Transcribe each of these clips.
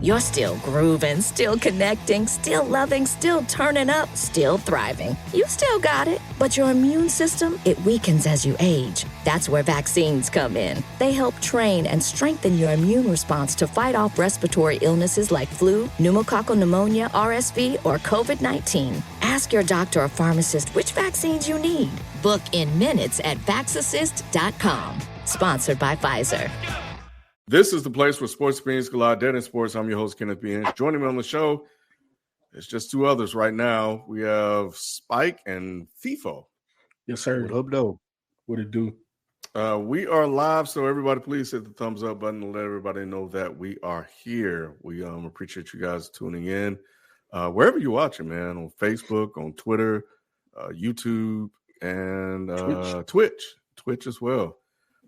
You're still grooving, still connecting, still loving, still turning up, still thriving. You still got it, but your immune system, it weakens as you age. That's where vaccines come in. They help train and strengthen your immune response to fight off respiratory illnesses like flu, pneumococcal pneumonia, RSV, or COVID-19. Ask your doctor or pharmacist which vaccines you need. Book in minutes at vaxassist.com. Sponsored by Pfizer. This is the place where sports opinions collide. Dead in Sports. I'm your host, Kenneth B. Joining me on the show, it's just two others right now. We have Spike and FIFO. Yes, sir. What up, though? What it do? We are live, so everybody please hit the thumbs up button to let everybody know that we are here. We appreciate you guys tuning in. Wherever you're watching, man, on Facebook, on Twitter, YouTube, and Twitch as well.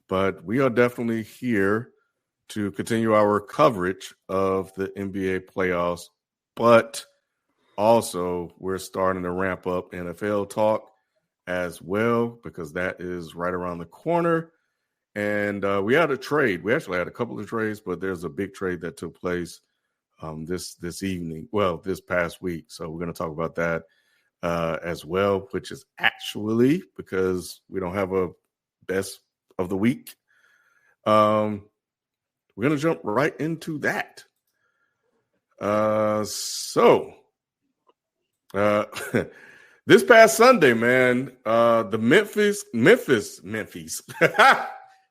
But we are definitely here to continue our coverage of the NBA playoffs, but also we're starting to ramp up NFL talk as well, because that is right around the corner. And we had a trade. We actually had a couple of trades, but there's a big trade that took place this evening. Well, this past week. So we're going to talk about that as well, which is actually because we don't have a best of the week. We're going to jump right into that. This past Sunday, man, the Memphis.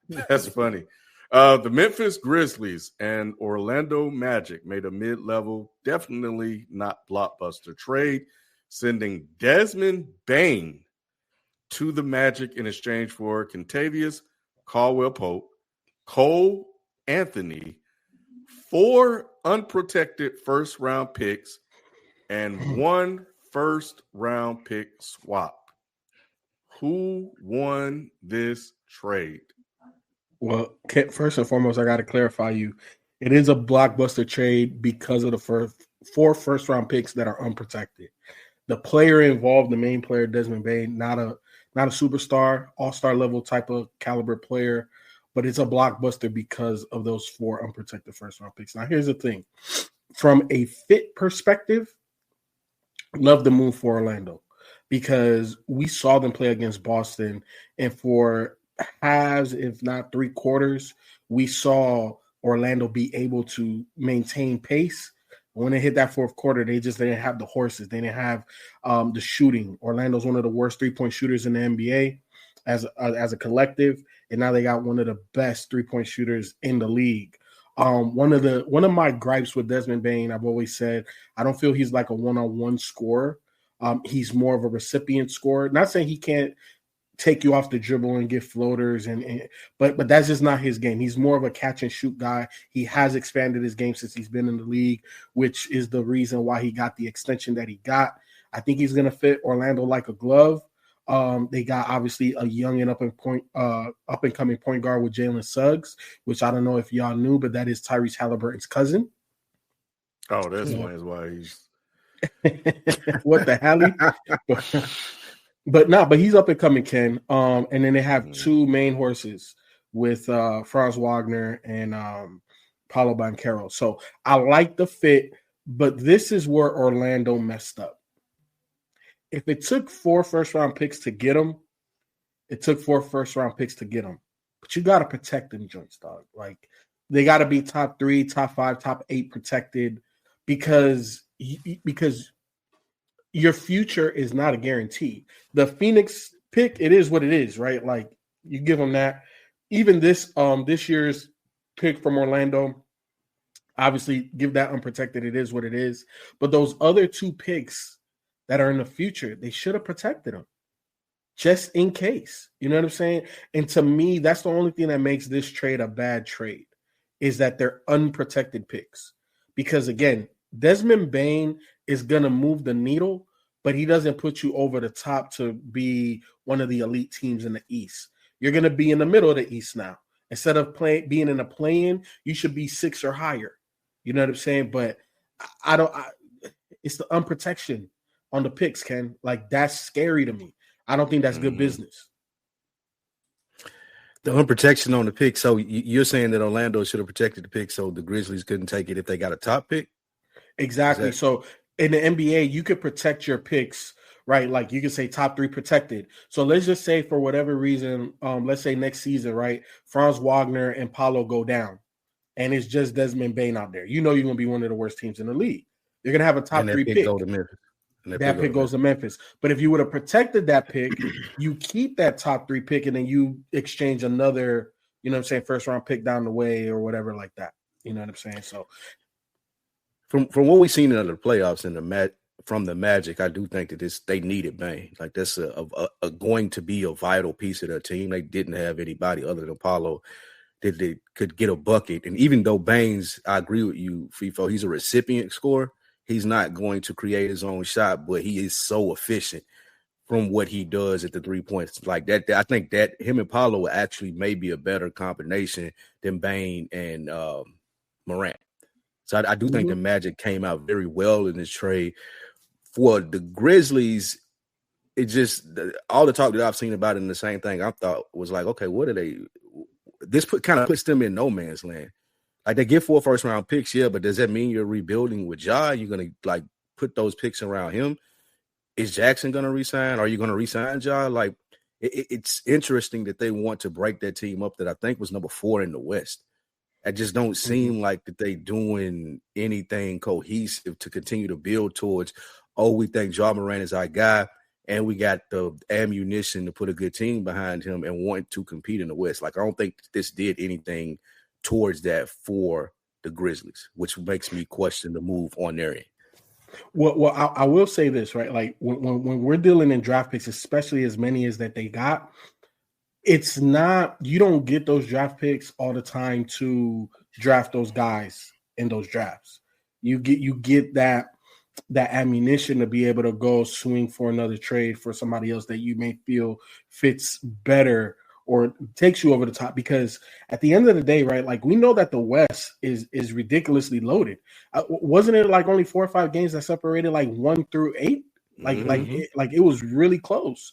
That's funny. The Memphis Grizzlies and Orlando Magic made a mid-level, definitely not blockbuster trade, sending Desmond BANE to the Magic in exchange for Kentavious Caldwell-Pope, Cole Anthony, 4 unprotected first-round picks, and 1 first-round pick swap. Who won this trade? Well, first and foremost, I got to clarify you. It is a blockbuster trade because of the 4 first-round picks that are unprotected. The player involved, the main player, Desmond BANE, not a superstar, all-star level type of caliber player, but it's a blockbuster because of those 4 unprotected first-round picks. Now, here's the thing. From a fit perspective, love the move for Orlando because we saw them play against Boston, and for halves, if not 3/4, we saw Orlando be able to maintain pace. When they hit that fourth quarter, they didn't have the horses. They didn't have the shooting. Orlando's one of the worst three-point shooters in the NBA as a collective, and now they got one of the best three-point shooters in the league. One of my gripes with Desmond BANE, I've always said, I don't feel he's like a one-on-one scorer. He's more of a recipient scorer. Not saying he can't take you off the dribble and get floaters, but that's just not his game. He's more of a catch and shoot guy. He has expanded his game since he's been in the league, which is the reason why he got the extension that he got. I think he's going to fit Orlando like a glove. They got obviously a young and up and coming point guard with Jalen Suggs, which I don't know if y'all knew, but that is Tyrese Halliburton's cousin. Oh, that's why he's what the hell? But he's up and coming, Ken. And then they have 2 main horses with Franz Wagner and Paolo Banchero. So I like the fit, but this is where Orlando messed up. If it took 4 first-round picks to get him, it took 4 first-round picks to get him. But you got to protect them joints, dog. Like, they got to be top 3, top 5, top 8 protected because your future is not a guarantee. The Phoenix pick, it is what it is, right? Like, you give them that. Even this year's pick from Orlando, obviously give that unprotected. It is what it is. But those other 2 picks that are in the future, they should have protected them just in case. You know what I'm saying? And to me, that's the only thing that makes this trade a bad trade is that they're unprotected picks. Because, again, Desmond BANE is going to move the needle, but he doesn't put you over the top to be one of the elite teams in the East. You're going to be in the middle of the East now. Instead of being in a play-in, you should be 6 or higher. You know what I'm saying? But it's the unprotection on the picks, Ken. Like, that's scary to me. I don't think that's good business. The unprotection on the pick. So you're saying that Orlando should have protected the pick so the Grizzlies couldn't take it if they got a top pick? Exactly. So in the NBA, you could protect your picks, right? Like you could say top 3 protected. So let's just say for whatever reason, let's say next season, right? Franz Wagner and Paolo go down, and it's just Desmond Bane out there. You know you're going to be one of the worst teams in the league. You're going to have a top 3 pick. Go to Memphis. That pick goes to Memphis. But if you would have protected that pick, you keep that top 3 pick, and then you exchange another, you know what I'm saying, first round pick down the way or whatever like that. You know what I'm saying? So from what we've seen in the playoffs and from the Magic, I do think that they needed Bane. Like that's a going to be a vital piece of their team. They didn't have anybody other than Paulo that they could get a bucket. And even though Bane's, I agree with you, FIFO, he's a recipient scorer. He's not going to create his own shot, but he is so efficient from what he does at the 3 points. Like that, I think that him and Paulo actually may be a better combination than Bane and Morant. So I do think the Magic came out very well in this trade. For the Grizzlies, it just all the talk that I've seen about it and the same thing I thought was like, okay, what are they? This kind of puts them in no man's land. Like they get 4 first-round picks, yeah, but does that mean you're rebuilding with Ja? You're going to like put those picks around him? Is Jackson going to resign? Are you going to resign Ja? Like it's interesting that they want to break that team up that I think was number 4 in the West. It just don't seem like that they doing anything cohesive to continue to build towards, we think Ja Morant is our guy, and we got the ammunition to put a good team behind him and want to compete in the West. Like I don't think this did anything towards that for the Grizzlies, which makes me question the move on their end. Well, I will say this, right? Like when we're dealing in draft picks, especially as many as that they got, it's not, you don't get those draft picks all the time to draft those guys in those drafts. You get that ammunition to be able to go swing for another trade for somebody else that you may feel fits better or takes you over the top, because at the end of the day, right, like we know that the West is ridiculously loaded. Wasn't it like only 4 or 5 games that separated like 1 through 8? Like it was really close.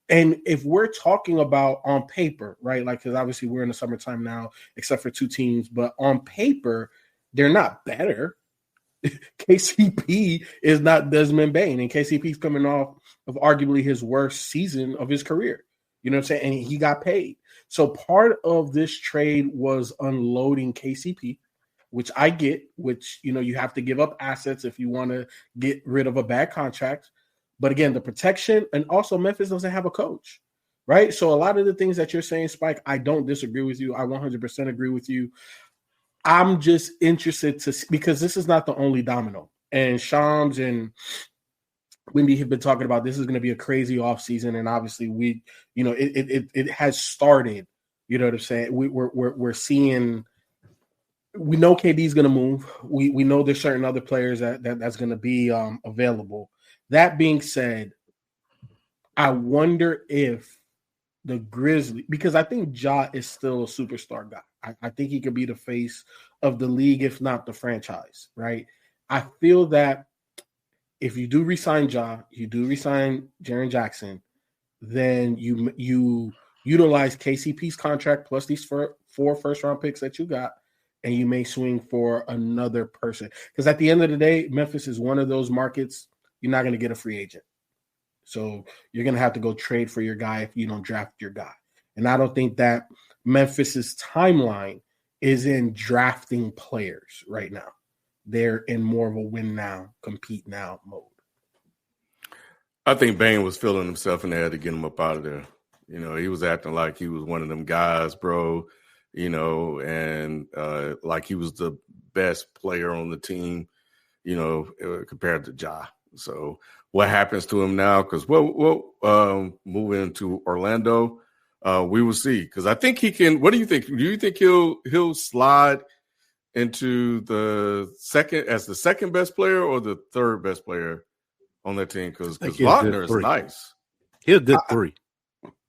And if we're talking about on paper, right, like because obviously we're in the summertime now, except for 2 teams, but on paper, they're not better. KCP is not Desmond Bane, and KCP's coming off of arguably his worst season of his career. You know what I'm saying? And he got paid. So part of this trade was unloading KCP, which I get, which, you know, you have to give up assets if you want to get rid of a bad contract. But again, the protection, and also Memphis doesn't have a coach, right? So a lot of the things that you're saying, Spike, I don't disagree with you. I 100% agree with you. I'm just interested to see, because this is not the only domino. And Shams and Wendy have been talking about this is going to be a crazy offseason, and obviously we, you know, it has started. You know what I'm saying? We're seeing. We know KD's going to move. We know there's certain other players that's going to be available. That being said, I wonder if the Grizzlies, because I think Ja is still a superstar guy. I think he could be the face of the league, if not the franchise, right? I feel that if you do resign Ja, you do resign Jaren Jackson, then you utilize KCP's contract plus these 4 first-round picks that you got, and you may swing for another person. Because at the end of the day, Memphis is one of those markets you're not going to get a free agent. So you're going to have to go trade for your guy if you don't draft your guy. And I don't think that Memphis's timeline is in drafting players right now. They're in more of a win now, compete now mode. I think Bane was feeling himself and they had to get him up out of there. You know, he was acting like he was one of them guys, bro, you know, and like he was the best player on the team, you know, compared to Ja. So what happens to him now? Because we'll move into Orlando. We will see. Because I think he can. What do you think? Do you think he'll slide into the second best player or the third best player on that team? Because Wagner is nice. He'll good 3.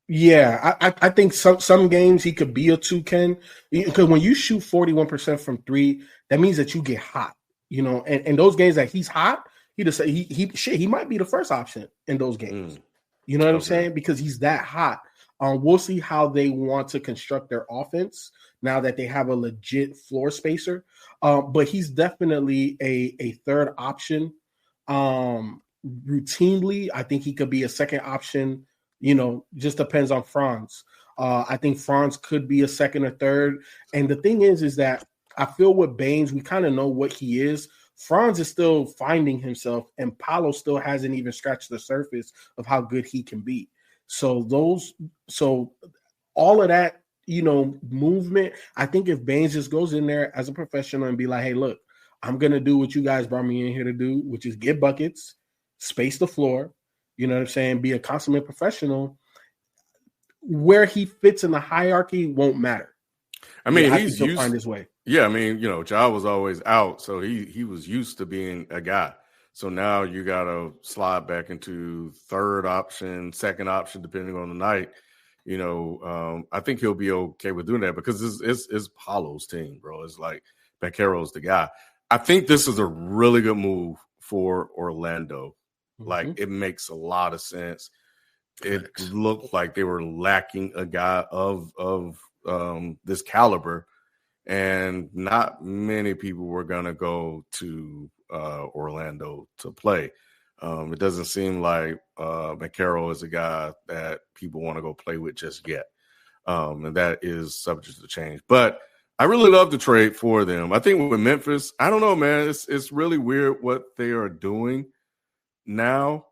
Yeah, I think some games he could be a 2, Ken. Because when you shoot 41% from 3, that means that you get hot. You know, and those games that he's hot, he might be the first option in those games. You know what I'm saying? Because he's that hot. We'll see how they want to construct their offense now that they have a legit floor spacer. But he's definitely a third option. Routinely, I think he could be a second option. Just depends on Franz. I think Franz could be a second or third. And the thing is that I feel with Baines, we kind of know what he is. Franz is still finding himself, and Paolo still hasn't even scratched the surface of how good he can be. So all of that, movement, I think if Baines just goes in there as a professional and be like, hey, look, I'm going to do what you guys brought me in here to do, which is get buckets, space the floor, you know what I'm saying, be a consummate professional, where he fits in the hierarchy won't matter. I mean, he'll find his way. Yeah, I mean, Ja was always out, so he was used to being a guy. So now you got to slide back into third option, second option, depending on the night. I think he'll be okay with doing that because it's Paolo's team, bro. It's like Banchero's the guy. I think this is a really good move for Orlando. Mm-hmm. Like, it makes a lot of sense. It looked like they were lacking a guy of this caliber, and not many people were going to go to Orlando to play. It doesn't seem like Banchero is a guy that people want to go play with just yet. And that is subject to change. But I really love the trade for them. I think with Memphis, I don't know, man. It's really weird what they are doing now.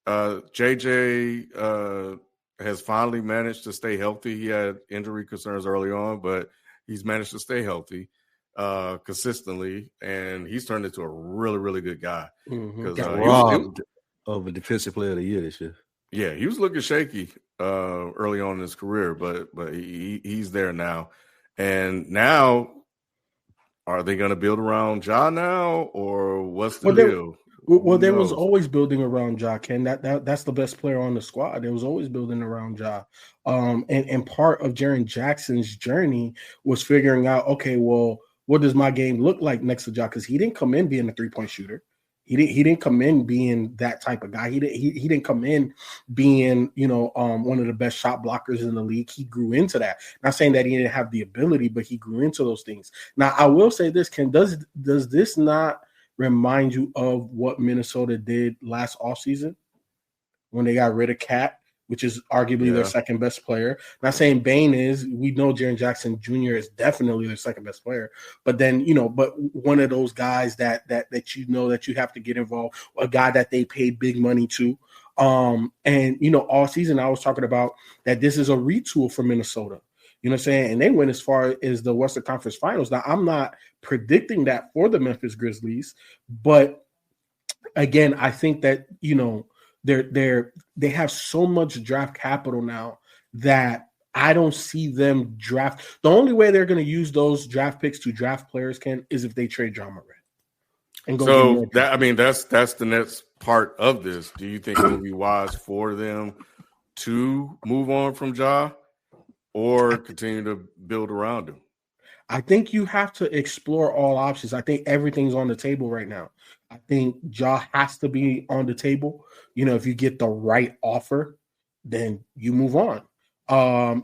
JJ has finally managed to stay healthy. He had injury concerns early on, but he's managed to stay healthy consistently, and he's turned into a really, really good guy. Because robbed of a defensive player of the year this year. Yeah, he was looking shaky early on in his career, but he's there now. And now, are they going to build around Ja now, or what's the deal? There was always building around Ja, Ken. That's the best player on the squad. There was always building around Ja. And part of Jaren Jackson's journey was figuring out, okay, well, what does my game look like next to Ja? Because he didn't come in being a three-point shooter. He didn't come in being that type of guy. He didn't come in being, one of the best shot blockers in the league. He grew into that. Not saying that he didn't have the ability, but he grew into those things. Now, I will say this, Ken, does this not remind you of what Minnesota did last offseason when they got rid of Cat, which is arguably their second best player? Not saying Bane is. We know Jaren Jackson Jr. is definitely their second best player. But then, but one of those guys that you have to get involved, a guy that they paid big money to. And all season I was talking about that this is a retool for Minnesota. You know what I'm saying? And they went as far as the Western Conference Finals. Now, I'm not predicting that for the Memphis Grizzlies, but again, I think that, they have so much draft capital now that I don't see them draft. The only way they're going to use those draft picks to draft players, Ken, is if they trade Ja Morant. And go that's the next part of this. Do you think it would be wise for them to move on from Ja, or continue to build around him? I think you have to explore all options. I think everything's on the table right now. I think Ja has to be on the table. If you get the right offer, then you move on.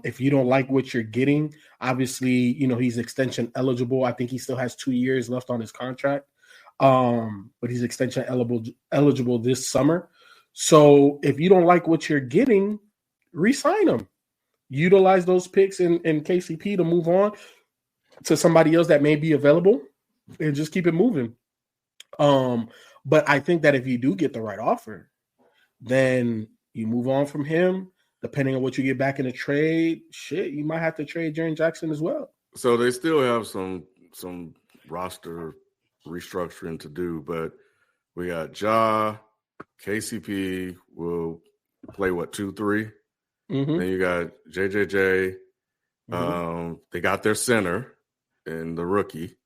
If you don't like what you're getting, obviously, he's extension eligible. I think he still has 2 years left on his contract. But he's extension eligible this summer. So if you don't like what you're getting, re-sign him. Utilize those picks in KCP to move on to somebody else that may be available and just keep it moving. But I think that if you do get the right offer, then you move on from him. Depending on what you get back in a trade, you might have to trade Jaren Jackson as well. So they still have some roster restructuring to do, but we got Ja, KCP will play 2-3. Mm-hmm. Then you got JJJ. Mm-hmm. They got their center and the rookie,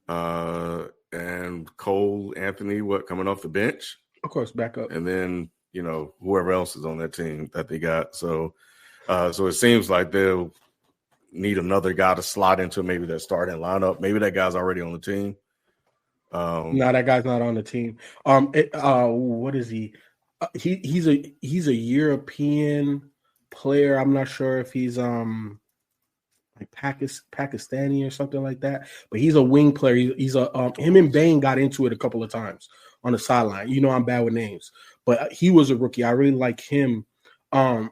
and Cole Anthony, coming off the bench, of course, back up, and then whoever else is on that team that they got. So it seems like they'll need another guy to slot into maybe that starting lineup. Maybe that guy's already on the team. No, that guy's not on the team. What is he? He's a European player. I'm not sure if he's like Pakistani or something like that, but he's a wing player. He's a him and Bane got into it a couple of times on the sideline. You know, I'm bad with names, but he was a rookie. I really like him. I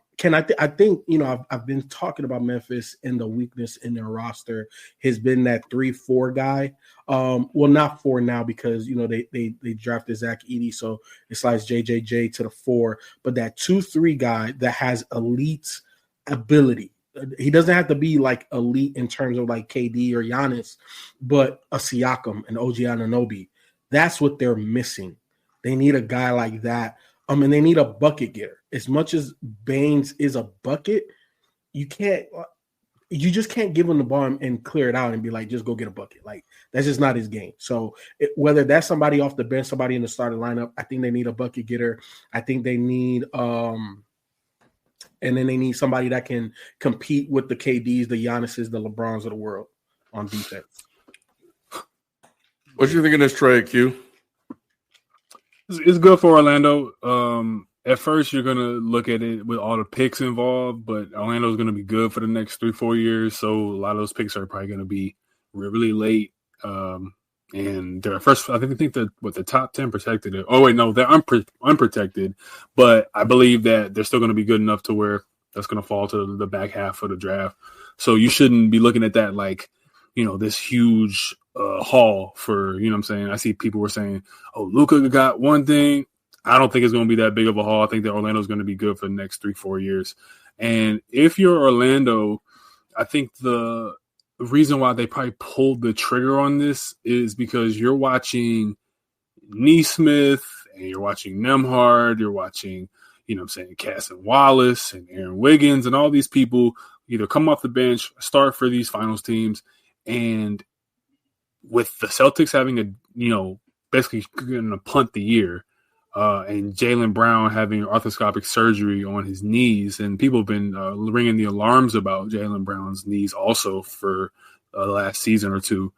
think, you know, I've been talking about Memphis and the weakness in their roster has been that 3-4 guy. Well, not 4 now because, you know, they drafted Zach Edey, so it slides JJJ to the 4, but that 2-3 guy that has elite ability. He doesn't have to be like elite in terms of like KD or Giannis, but a Siakam and OG Anunoby. That's what they're missing. They need a guy like that. And they need a bucket getter. As much as Baines is a bucket, you just can't give him the ball and clear it out and be like, just go get a bucket. Like, that's just not his game. So whether that's somebody off the bench, somebody in the starting lineup, I think they need a bucket getter. I think they need and then they need somebody that can compete with the KDs, the Giannis's, the LeBrons of the world on defense. What you think of this trade, Q? It's good for Orlando. At first, you're going to look at it with all the picks involved, but Orlando's going to be good for the next 3-4 years. So a lot of those picks are probably going to be really late. And they're first, I think that the top 10 protected it. Oh, wait, no, they're unprotected. But I believe that they're still going to be good enough to where that's going to fall to the back half of the draft. So you shouldn't be looking at that like, you know, this huge haul for, you know what I'm saying? I see people were saying, oh, Luka got one thing. I don't think it's going to be that big of a haul. I think that Orlando's going to be good for the next 3-4 years. And if you're Orlando, I think the reason why they probably pulled the trigger on this is because you're watching Neesmith and you're watching Nembhard, you're watching, you know what I'm saying, Cass and Wallace and Aaron Wiggins and all these people either come off the bench, start for these finals teams. And with the Celtics having a, you know, basically going to punt the year, and Jaylen Brown having arthroscopic surgery on his knees, and people have been ringing the alarms about Jaylen Brown's knees also for the last season or two.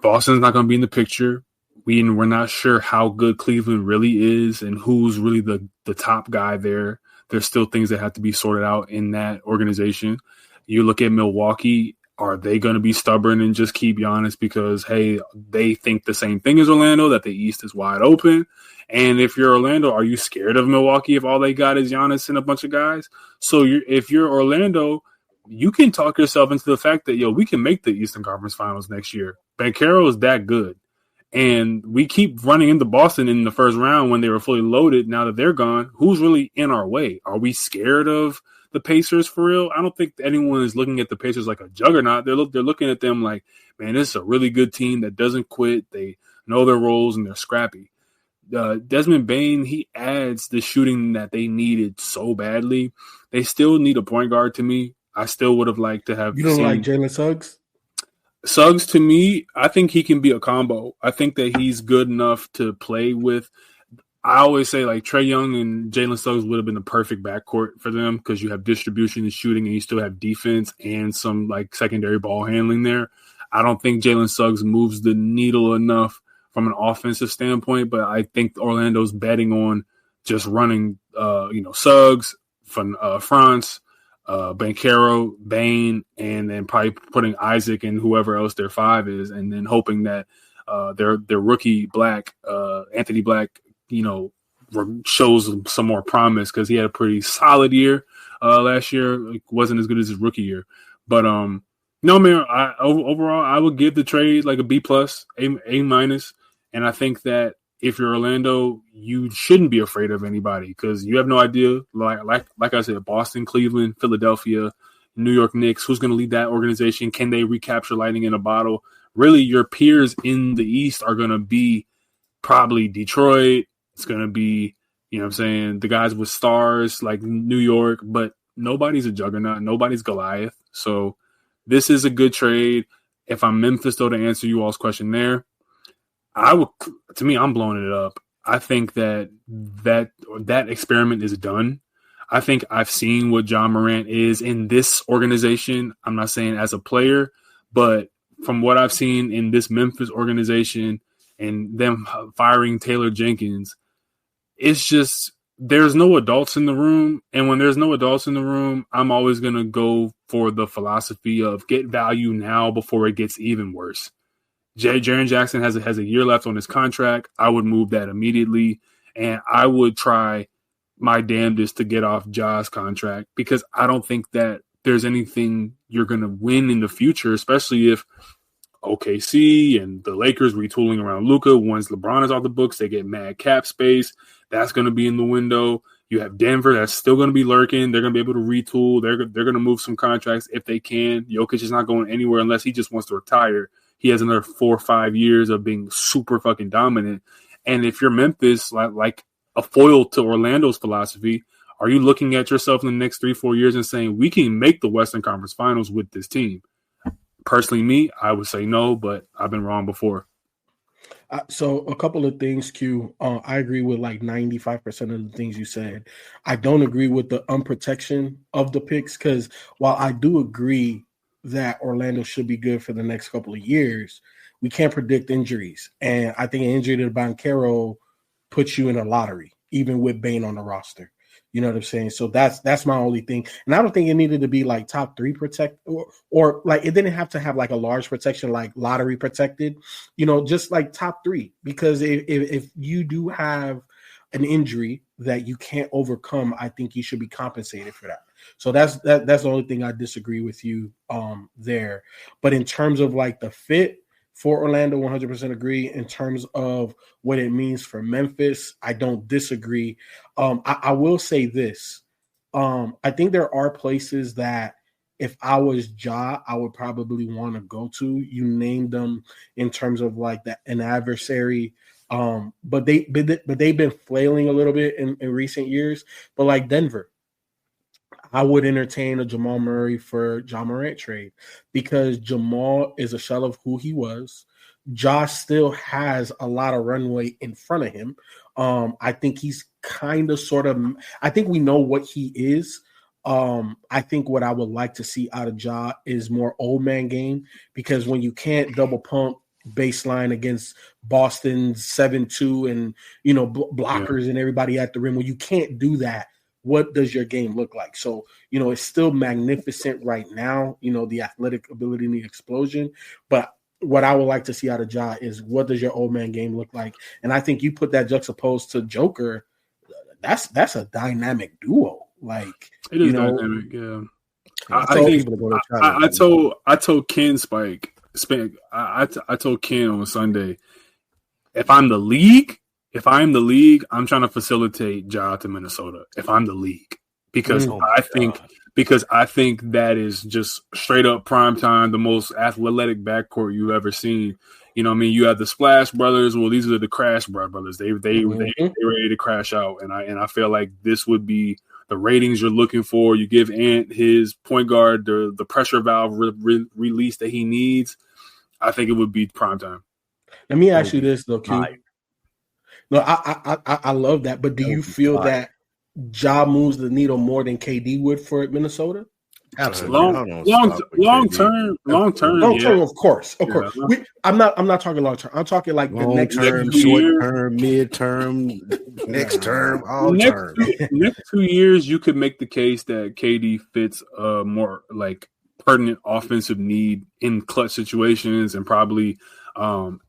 Boston's not going to be in the picture. We're not sure how good Cleveland really is and who's really the top guy there. There's still things that have to be sorted out in that organization. You look at Milwaukee. Are they going to be stubborn and just keep Giannis because, hey, they think the same thing as Orlando, that the East is wide open? And if you're Orlando, are you scared of Milwaukee if all they got is Giannis and a bunch of guys? So if you're Orlando, you can talk yourself into the fact that, we can make the Eastern Conference Finals next year. Banchero is that good. And we keep running into Boston in the first round when they were fully loaded. Now that they're gone, who's really in our way? Are we scared of the Pacers for real? I don't think anyone is looking at the Pacers like a juggernaut. They're looking at them like, man, this is a really good team that doesn't quit. They know their roles and they're scrappy. Desmond Bane, he adds the shooting that they needed so badly. They still need a point guard to me. I still would have liked to have. You don't like Jalen Suggs? Suggs, to me, I think he can be a combo. I think that he's good enough to play with. I always say, like, Trae Young and Jalen Suggs would have been the perfect backcourt for them because you have distribution and shooting and you still have defense and some, like, secondary ball handling there. I don't think Jalen Suggs moves the needle enough from an offensive standpoint, but I think Orlando's betting on just running, Suggs, Franz, Banchero, Bane, and then probably putting Isaac and whoever else their 5 is, and then hoping that their rookie Black, Anthony Black, shows some more promise because he had a pretty solid year last year. It wasn't as good as his rookie year. But, no, man, overall, I would give the trade like a B+, A-. And I think that if you're Orlando, you shouldn't be afraid of anybody because you have no idea. Like I said, Boston, Cleveland, Philadelphia, New York Knicks, who's going to lead that organization? Can they recapture lightning in a bottle? Really, your peers in the East are going to be probably Detroit. It's going to be, the guys with stars like New York, but nobody's a juggernaut. Nobody's Goliath. So this is a good trade. If I'm Memphis, though, to answer you all's question there, I'm blowing it up. I think that experiment is done. I think I've seen what John Morant is in this organization. I'm not saying as a player, but from what I've seen in this Memphis organization and them firing Taylor Jenkins, it's just there's no adults in the room. And when there's no adults in the room, I'm always going to go for the philosophy of get value now before it gets even worse. Jaren Jackson has a year left on his contract. I would move that immediately. And I would try my damnedest to get off Ja's contract, because I don't think that there's anything you're going to win in the future, especially if OKC and the Lakers retooling around Luka. Once LeBron is off the books, they get mad cap space. That's going to be in the window. You have Denver that's still going to be lurking. They're going to be able to retool. They're going to move some contracts if they can. Jokic is not going anywhere unless he just wants to retire. He has another 4 or 5 years of being super fucking dominant. And if you're Memphis, like a foil to Orlando's philosophy, are you looking at yourself in the next 3-4 years and saying, we can make the Western Conference Finals with this team? Personally, me, I would say no, but I've been wrong before. So a couple of things, Q. I agree with like 95% of the things you said. I don't agree with the unprotection of the picks, because while I do agree that Orlando should be good for the next couple of years, we can't predict injuries. And I think an injury to Banchero puts you in a lottery, even with Bane on the roster. You know what I'm saying? So that's my only thing. And I don't think it needed to be like top 3 protect or like it didn't have to have like a large protection, like lottery protected, just like top 3. Because if you do have an injury that you can't overcome, I think you should be compensated for that. So that's the only thing I disagree with you there. But in terms of like the fit for Orlando, 100% agree. In terms of what it means for Memphis, I don't disagree. I will say this. I think there are places that if I was Ja, I would probably want to go to. You named them in terms of like an adversary. But they've been flailing a little bit in recent years. But like Denver, I would entertain a Jamal Murray for Ja Morant trade, because Jamal is a shell of who he was. Josh still has a lot of runway in front of him. I think he's kind of I think we know what he is. I think what I would like to see out of Ja is more old man game, because when you can't double pump baseline against Boston's 7-2 and, blockers and everybody at the rim, when you can't do that, what does your game look like? So, it's still magnificent right now, the athletic ability and the explosion. But what I would like to see out of Ja is, what does your old man game look like? And I think you put that juxtaposed to Joker, that's a dynamic duo. Like, it is dynamic, yeah. I told Ken I told Ken on Sunday, if I'm the league, I'm trying to facilitate Ja to Minnesota. If I'm the league, because I think that is just straight up prime time, the most athletic backcourt you've ever seen. You know what I mean? You have the Splash Brothers. Well, these are the Crash Brothers. They ready to crash out, and I feel like this would be the ratings you're looking for. You give Ant his point guard the pressure valve release that he needs. I think it would be prime time. Let me ask you this though, Q. No, I love that, but do you feel that Ja moves the needle more than KD would for Minnesota? Absolutely. Long term, of course. I'm not talking long term. I'm talking like the next term, short term, midterm, next term, all term. Next 2 years, you could make the case that KD fits a more like pertinent offensive need in clutch situations, and probably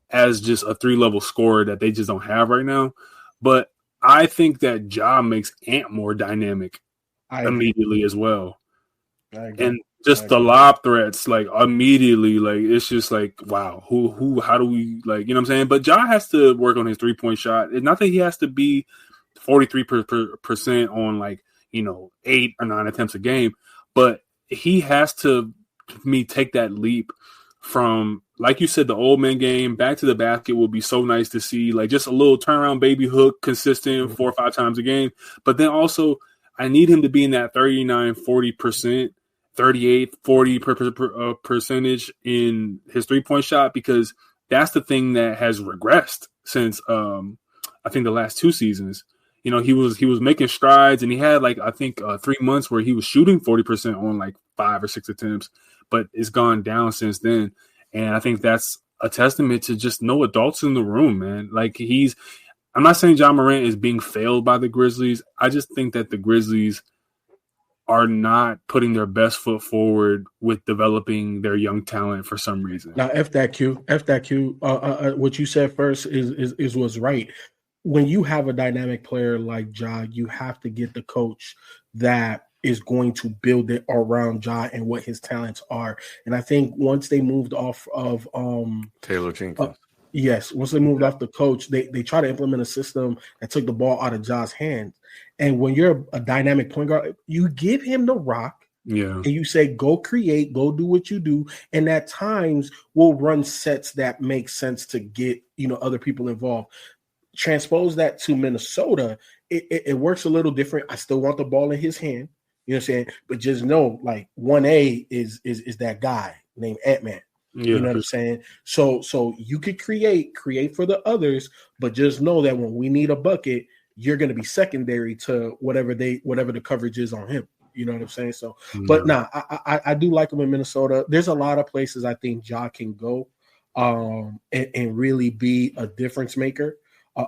as just a 3-level scorer that they just don't have right now. But I think that Ja makes Ant more dynamic immediately as well. And just the lob threats, like immediately, like it's just like, wow, how do we, like, you know what I'm saying? But Ja has to work on his 3-point shot. It's not that he has to be 43% on 8 or 9 attempts a game, but he has to take that leap from, like you said, the old man game back to the basket would be so nice to see, like just a little turnaround baby hook, consistent 4 or 5 times a game. But then also I need him to be in that 39-40%, 38-40 percentage in his 3-point shot, because that's the thing that has regressed since I think the last 2 seasons. He was making strides, and he had 3 months where he was shooting 40% on 5 or 6 attempts, but it's gone down since then. And I think that's a testament to just no adults in the room, man. Like I'm not saying John Morant is being failed by the Grizzlies. I just think that the Grizzlies are not putting their best foot forward with developing their young talent for some reason. Now, F that Q. What you said first is was right. When you have a dynamic player like Ja, you have to get the coach that is going to build it around Ja and what his talents are. And I think once they moved off of Taylor Jenkins. Yes, once they moved off the coach, they try to implement a system that took the ball out of Ja's hands. And when you're a dynamic point guard, you give him the rock, and you say, go create, go do what you do. And at times we'll run sets that make sense to get, other people involved. Transpose that to Minnesota, it works a little different. I still want the ball in his hand, you know what I'm saying? But just know, like 1A is that guy named Ant-Man. You know what I'm saying? So you could create for the others, but just know that when we need a bucket, you're going to be secondary to whatever the coverage is on him. You know what I'm saying? So, but I do like him in Minnesota. There's a lot of places I think Ja can go and really be a difference maker.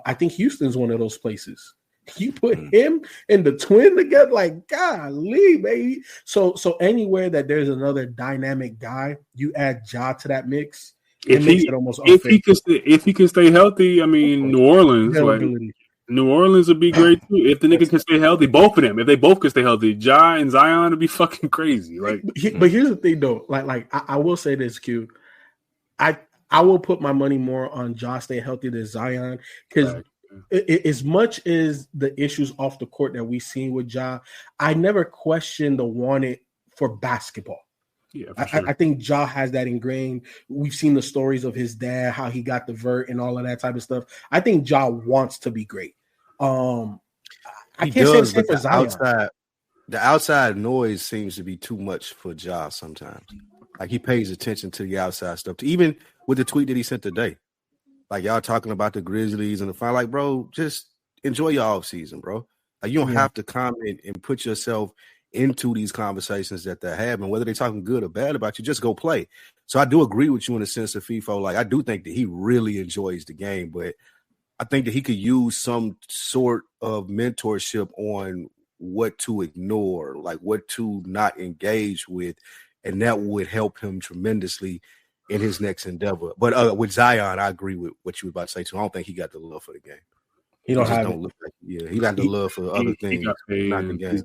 I think Houston's one of those places. You put him and the twin together, like, golly, baby. So anywhere that there's another dynamic guy, you add Ja to that mix. It makes it almost unfair. If he can stay healthy, I mean, New Orleans would be great too. If the nigga can stay healthy, both of them. If they both can stay healthy, Ja and Zion would be fucking crazy. Like, but here's the thing, though. Like I will say this, Q. I will put my money more on Ja staying healthy than Zion because. As much as the issues off the court that we've seen with Ja, I never questioned the wanted for basketball. Yeah, I think Ja has that ingrained. We've seen the stories of his dad, how he got the vert and all of that type of stuff. I think Ja wants to be great. I can't say the same for Zion. The outside noise seems to be too much for Ja sometimes. Like he pays attention to the outside stuff. Even with the tweet that he sent today. Like y'all talking about the Grizzlies and the final, like, bro, just enjoy your off season, bro. Like you don't have to comment and put yourself into these conversations that they're having, whether they're talking good or bad about you, just go play. So I do agree with you in the sense of FIFO. Like I do think that he really enjoys the game, but I think that he could use some sort of mentorship on what to ignore, like what to not engage with, and that would help him tremendously in his next endeavor. But with Zion, I agree with what you were about to say too. I don't think he got the love for the game. He got the love for other things. He got paid. Not the game.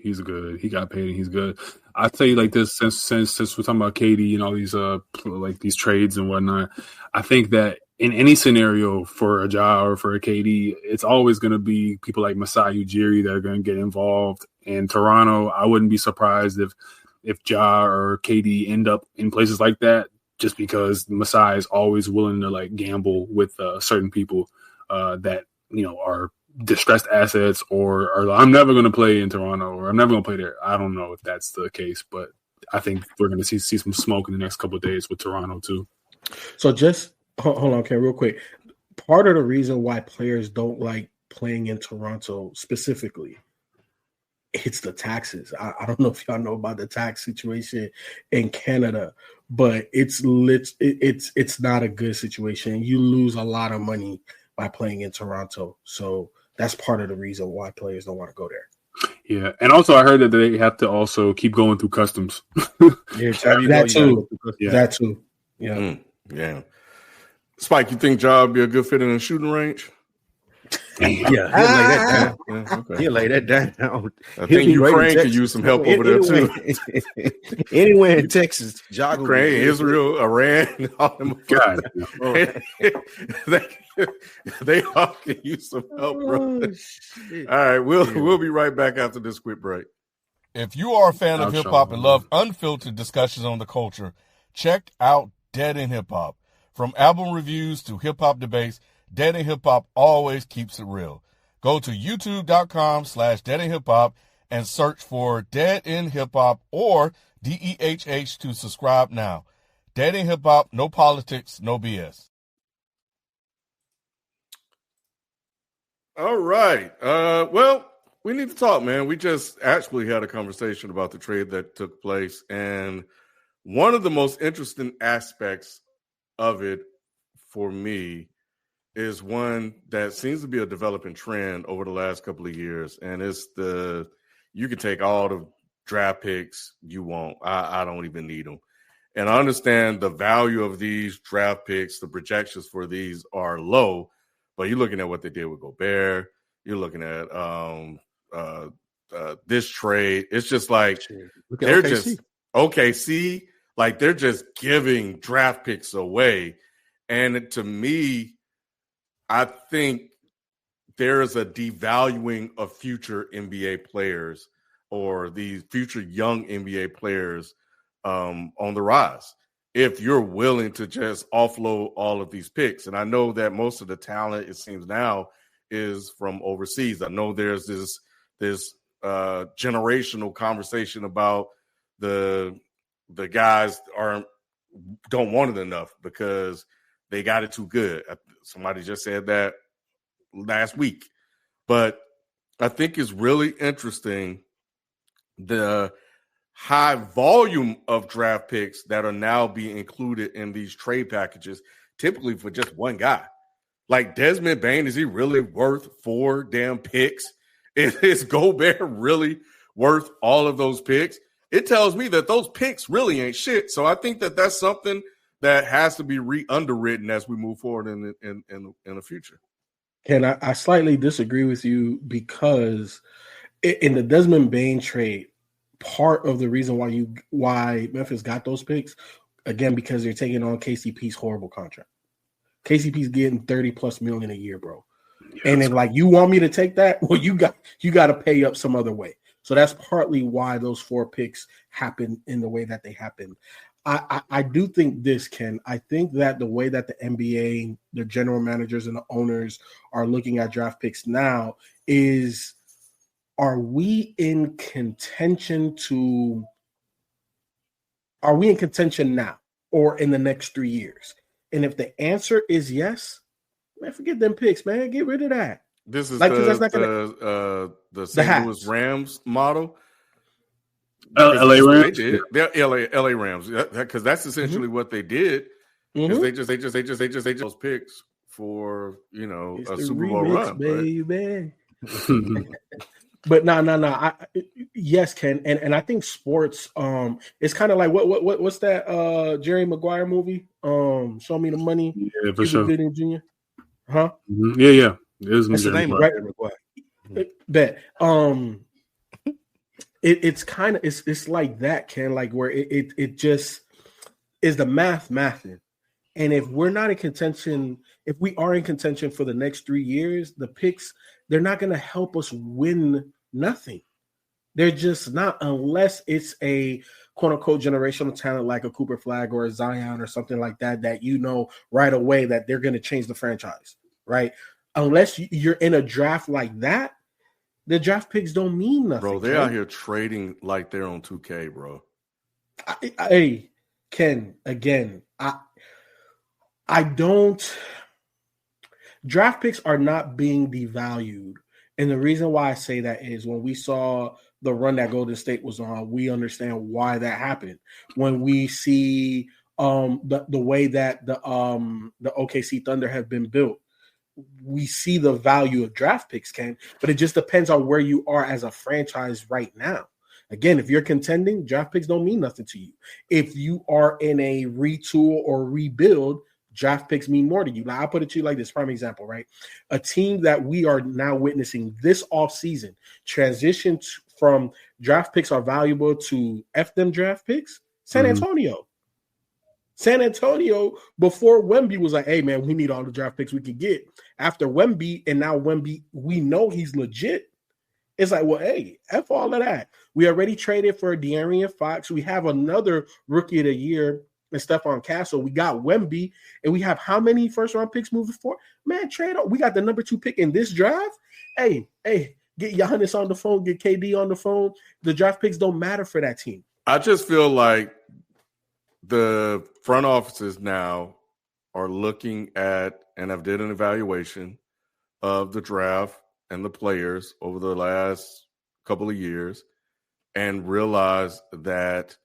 He's good. He got paid and he's good. I tell you like this, since we're talking about KD and all these like these trades and whatnot, I think that in any scenario for a Ja or for a KD, it's always going to be people like Masai Ujiri that are going to get involved. In Toronto, I wouldn't be surprised if Ja or KD end up in places like that, just because Masai is always willing to like gamble with certain people that are distressed assets or I'm never going to play in Toronto or I'm never going to play there. I don't know if that's the case, but I think we're going to see some smoke in the next couple of days with Toronto too. So just hold on, Ken, real quick. Part of the reason why players don't like playing in Toronto specifically, it's the taxes. I don't know if y'all know about the tax situation in Canada, but it's not a good situation. You lose a lot of money by playing in Toronto. So that's part of the reason why players don't want to go there. Yeah. And also I heard that they have to also keep going through customs. That too. Yeah. Yeah. Spike, you think Ja would be a good fit in a shooting range? Yeah, he'll lay that down. I think Ukraine could use some help over there too. Anywhere in Texas, Ukraine, Israel, Iran, all them. God, they all can use some help, bro. All right, we'll be right back after this quick break. If you are a fan of hip hop and love unfiltered discussions on the culture, check out Dead in Hip Hop. From album reviews to hip hop debates, Dead in Hip Hop always keeps it real. Go to youtube.com/Dead in Hip Hop and search for Dead in Hip Hop or DEHH to subscribe now. Dead in Hip Hop, no politics, no BS. All right. Well, we need to talk, man. We just actually had a conversation about the trade that took place, and one of the most interesting aspects of it for me is one that seems to be a developing trend over the last couple of years, and it's you can take all the draft picks you want. I don't even need them. And I understand the value of these draft picks, the projections for these are low, but you're looking at what they did with Gobert. You're looking at this trade. It's just like they're just OKC, like they're just giving draft picks away. And to me, I think there is a devaluing of future NBA players or these future young NBA players on the rise if you're willing to just offload all of these picks. And I know that most of the talent, it seems now, is from overseas. I know there's this generational conversation about the guys don't want it enough because they got it too good. Somebody just said that last week. But I think it's really interesting the high volume of draft picks that are now being included in these trade packages, typically for just one guy. Like Desmond Bane, is he really worth 4 damn picks? Is Gobert really worth all of those picks? It tells me that those picks really ain't shit. So I think that that's something that has to be underwritten as we move forward in the future. And I slightly disagree with you because in the Desmond Bane trade, part of the reason why Memphis got those picks, again, because they're taking on KCP's horrible contract. KCP's getting $30+ million a year, bro. Yes. And if like you want me to take that, well, you got to pay up some other way. So that's partly why those 4 picks happen in the way that they happen. I do think this, Ken. I think that the way that the NBA, the general managers and the owners are looking at draft picks now is, are we in contention now or in the next 3 years? And if the answer is yes, man, forget them picks, man. Get rid of that. This is the St. Louis Rams model. LA Rams. They're LA Rams, because that's essentially what they did. Is they just those picks for a Super Bowl run, baby. But no. Yes, Ken, and I think sports. It's kind of like what's that Jerry Maguire movie? Show Me the Money. Yeah, for sure. Jr. Huh? Mm-hmm. Yeah. That's the name of right? Maguire. Bet. It's kind of it's like that, Ken, like where it just is the mathing. And if we're not in contention, if we are in contention for the next 3 years, the picks, they're not going to help us win nothing. They're just not, unless it's a quote unquote generational talent like a Cooper Flag or a Zion or something like that right away that they're going to change the franchise, right? Unless you're in a draft like that, the draft picks don't mean nothing. Bro, they're out here trading like they're on 2K, bro. Hey, Ken, again, I don't. Draft picks are not being devalued. And the reason why I say that is when we saw the run that Golden State was on, we understand why that happened. When we see the way that the OKC Thunder have been built, we see the value of draft picks, Ken, but it just depends on where you are as a franchise right now. Again, if you're contending, draft picks don't mean nothing to you. If you are in a retool or rebuild, draft picks mean more to you. Now, I'll put it to you like this, prime example, right? A team that we are now witnessing this offseason transition from draft picks are valuable to F them draft picks, San Antonio. San Antonio, before Wemby was like, hey, man, we need all the draft picks we could get. After Wemby, and now Wemby, we know he's legit. It's like, well, hey, F all of that. We already traded for De'Aaron Fox. We have another rookie of the year and Stephon Castle. We got Wemby, and we have how many first-round picks moving forward? Man, trade on. We got the number 2 pick in this draft. Hey, get Giannis on the phone, get KD on the phone. The draft picks don't matter for that team. I just feel like the front offices now are looking at, and I've did an evaluation of the draft and the players over the last couple of years and realized that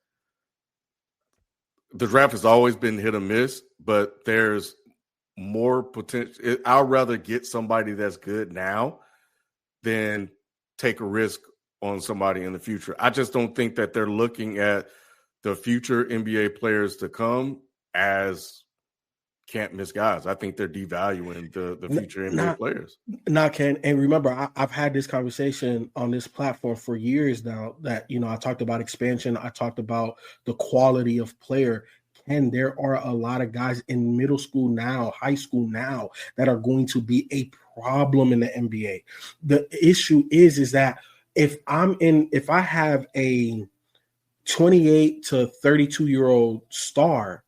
the draft has always been hit or miss, but there's more potential. I'd rather get somebody that's good now than take a risk on somebody in the future. I just don't think that they're looking at the future NBA players to come as can't miss guys. I think they're devaluing the future NBA players. Ken, and remember, I've had this conversation on this platform for years now that, I talked about expansion. I talked about the quality of player. Ken, there are a lot of guys in middle school now, high school now, that are going to be a problem in the NBA. The issue is that if I have a 28 to 32-year-old star,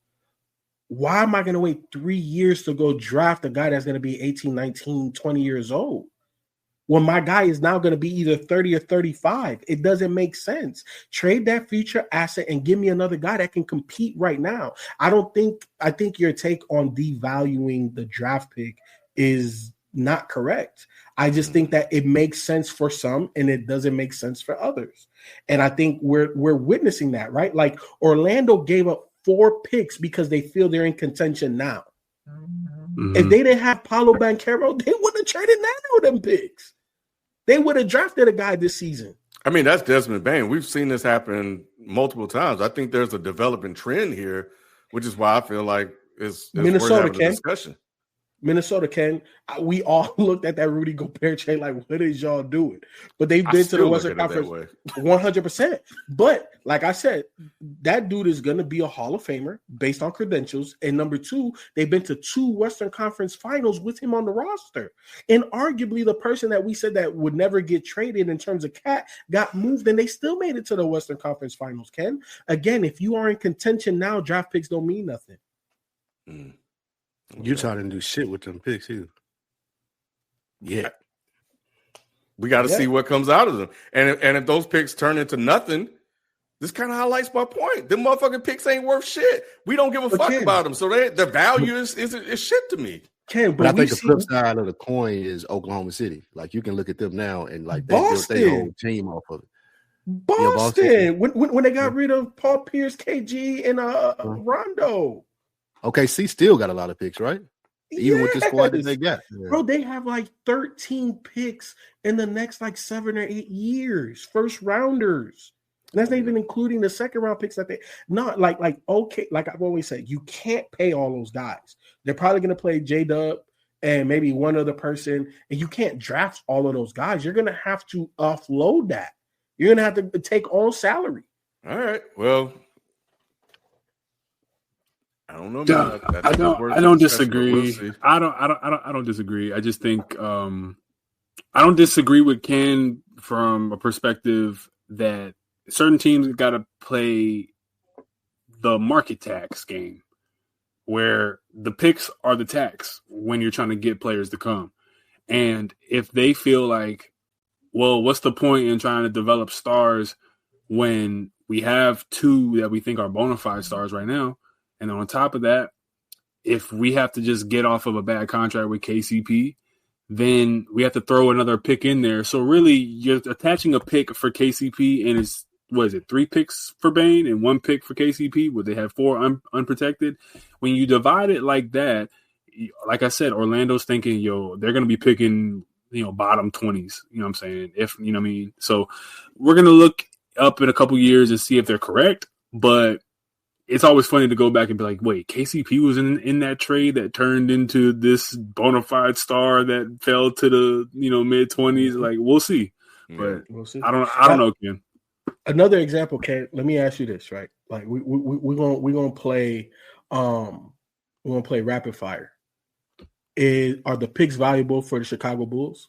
why am I going to wait 3 years to go draft a guy that's going to be 18, 19, 20 years old? When my guy is now going to be either 30 or 35. It doesn't make sense. Trade that future asset and give me another guy that can compete right now. I think your take on devaluing the draft pick is not correct. I just think that it makes sense for some and it doesn't make sense for others. And I think we're witnessing that, right? Like Orlando gave up 4 picks because they feel they're in contention now. Mm-hmm. If they didn't have Paolo Banchero, they would have traded none of them picks. They would have drafted a guy this season. I mean, that's Desmond Bane. We've seen this happen multiple times. I think there's a developing trend here, which is why I feel like it's Minnesota, worth having a discussion. Minnesota, Ken, we all looked at that Rudy Gobert trade like, what is y'all doing? But they've been to the Western Conference 100%. But like I said, that dude is going to be a Hall of Famer based on credentials. And number 2, they've been to 2 Western Conference finals with him on the roster. And arguably the person that we said that would never get traded in terms of Cat got moved, and they still made it to the Western Conference finals, Ken. Again, if you are in contention now, draft picks don't mean nothing. Mm. Utah didn't do shit with them picks either. Yeah. We got to see what comes out of them. And if those picks turn into nothing, this kind of highlights my point. Them motherfucking picks ain't worth shit. We don't give a fuck about them. So the value is shit to me. But I think the flip side of the coin is Oklahoma City. Like, you can look at them now and like they built their whole team off of it. Boston. When they got rid of Paul Pierce, KG, and Rondo. OKC still got a lot of picks, right? Even with the squad that they got. Yeah. Bro, they have like 13 picks in the next like 7 or 8 years. First rounders. And that's not even including the second round picks that they not like okay, like I've always said, you can't pay all those guys. They're probably gonna play J-Dub and maybe one other person, and you can't draft all of those guys. You're gonna have to offload that. You're gonna have to take on salary. All right. Well, I don't know. Yeah, I don't disagree. We'll I don't disagree. I just think I don't disagree with Ken from a perspective that certain teams got to play the market tax game, where the picks are the tax when you're trying to get players to come. And if they feel like, well, what's the point in trying to develop stars when we have 2 that we think are bona fide stars right now? And on top of that, if we have to just get off of a bad contract with KCP, then we have to throw another pick in there. So really, you're attaching a pick for KCP, and it's, 3 picks for Bane and 1 pick for KCP? Would they have 4 unprotected? When you divide it like that, like I said, Orlando's thinking, they're going to be picking, bottom 20s. You know what I'm saying? If you know what I mean. So we're going to look up in a couple years and see if they're correct, but it's always funny to go back and be like, wait, KCP was in that trade that turned into this bona fide star that fell to the mid-20s. Like, we'll see. But we'll see. I don't know, Ken. Another example, Ken, let me ask you this, right? Like we're gonna play rapid fire. Are the picks valuable for the Chicago Bulls?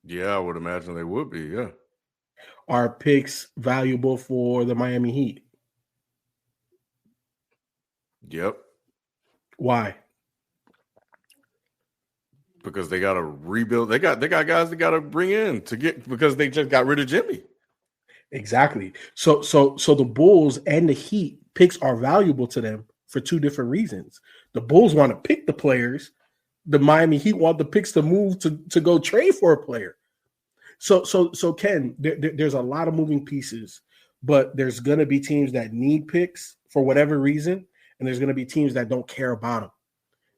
Yeah, I would imagine they would be, yeah. Are picks valuable for the Miami Heat? Yep. Why? Because they got to rebuild. They got guys they got to bring in because they just got rid of Jimmy. Exactly. So the Bulls and the Heat picks are valuable to them for 2 different reasons. The Bulls want to pick the players. The Miami Heat want the picks to move to go trade for a player. So Ken, there's a lot of moving pieces, but there's going to be teams that need picks for whatever reason, and there's going to be teams that don't care about him.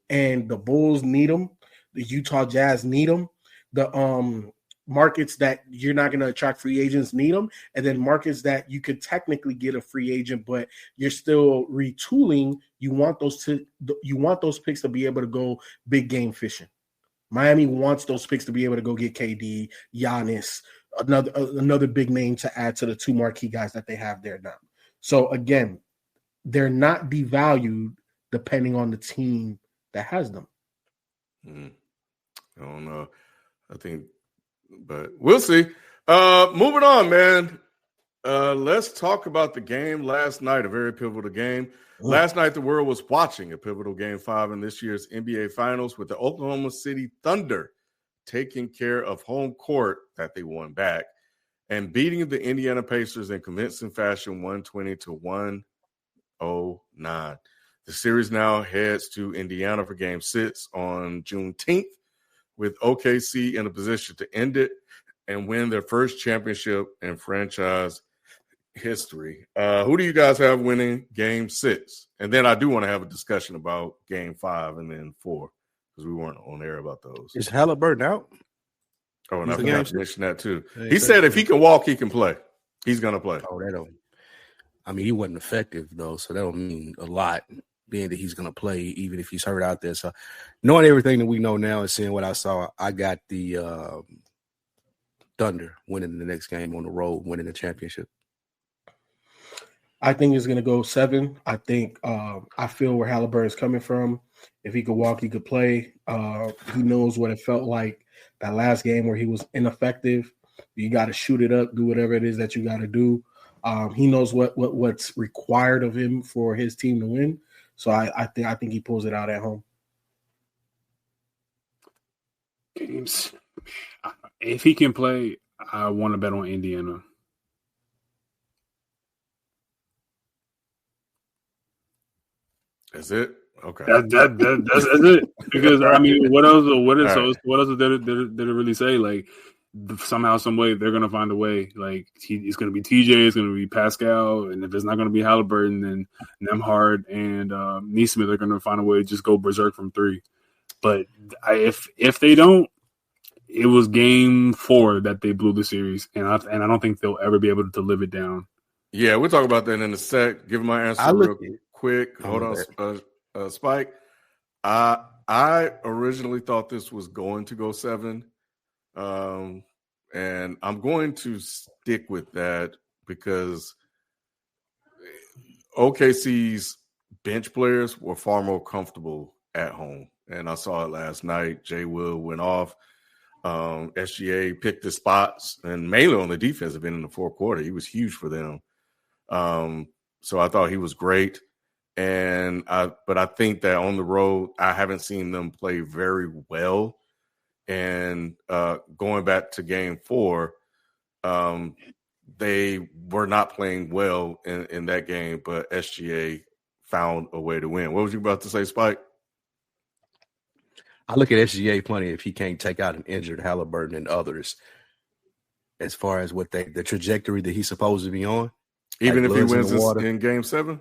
And the Bulls need him. The Utah Jazz need him. The markets that you're not going to attract free agents need them. And then markets that you could technically get a free agent, but you're still retooling. You want those picks to be able to go big game fishing. Miami wants those picks to be able to go get KD, Giannis, another big name to add to the two marquee guys that they have there now. So again, they're not devalued depending on the team that has them. I don't know. I think, but we'll see. Moving on, man. Let's talk about the game last night, a very pivotal game. Last night, the world was watching a pivotal Game 5 in this year's NBA Finals with the Oklahoma City Thunder taking care of home court that they won back and beating the Indiana Pacers in convincing fashion 120-109. The series now heads to Indiana for Game 6 on Juneteenth, with OKC in a position to end it and win their first championship in franchise history. Who do you guys have winning Game 6? And then I do want to have a discussion about Game 5 and then 4 because we weren't on air about those. Is Halliburton out? Oh, and I forgot to mention that too. He said if he can walk, he can play. He's going to play. Oh, that don't. I mean, he wasn't effective though, so that don't mean a lot. Being that he's going to play, even if he's hurt out there. So, knowing everything that we know now and seeing what I saw, I got the Thunder winning the next game on the road, winning the championship. I think it's going to go 7. I think I feel where Halliburton's coming from. If he could walk, he could play. He knows what it felt like that last game where he was ineffective. You got to shoot it up, do whatever it is that you got to do. He knows what's required of him for his team to win. So I think he pulls it out at home. Games. If he can play, I want to bet on Indiana. That's it. Okay. That's it. Because I mean, what else did it really say? Like somehow, some way, they're gonna find a way. Like it's gonna be TJ, it's gonna be Pascal, and if it's not gonna be Halliburton, then Nembhard and Nesmith are gonna find a way to just go berserk from 3. But if they don't, it was Game 4 that they blew the series, and I don't think they'll ever be able to live it down. Yeah, we'll talk about that in a sec. Give my answer real quick. Hold on, Spike. I originally thought this was going to go 7. And I'm going to stick with that because OKC's bench players were far more comfortable at home. And I saw it last night. Jay Will went off. SGA picked his spots, and mainly on the defensive end in the fourth quarter. He was huge for them. So I thought he was great. But I think that on the road, I haven't seen them play very well. And going back to Game 4, they were not playing well in that game, but SGA found a way to win. What was you about to say, Spike? I look at SGA plenty if he can't take out an injured Halliburton and others as far as what the trajectory that he's supposed to be on. Even if he wins this in Game 7?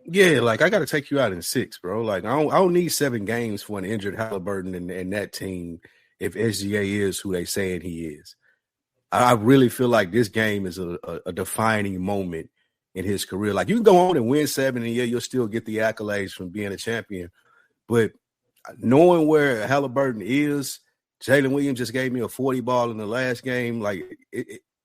Yeah, like I got to take you out in 6, bro. Like I don't need 7 games for an injured Halliburton and that team if SGA is who they saying he is. I really feel like this game is a defining moment in his career. Like you can go on and win 7, and yeah, you'll still get the accolades from being a champion. But knowing where Halliburton is, Jalen Williams just gave me a 40 ball in the last game. Like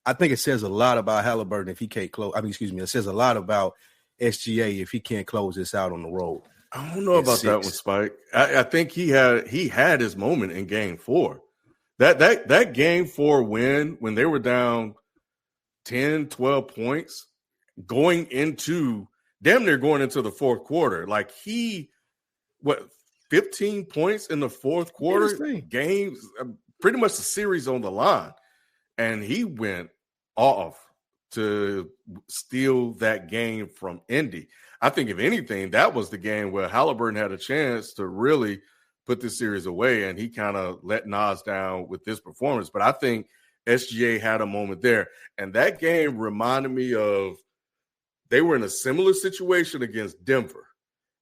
I think it says a lot about Halliburton if he can't close. It says a lot about SGA if he can't close this out on the road. I don't know about that one, Spike. I think he had his moment in Game 4. That Game 4 win when they were down 10, 12 points going into the fourth quarter. Like 15 points in the fourth quarter, games, pretty much the series on the line. And he went off to steal that game from Indy. I think, if anything, that was the game where Halliburton had a chance to really put this series away, and he kind of let Nas down with this performance. But I think SGA had a moment there. And that game reminded me of They were in a similar situation against Denver.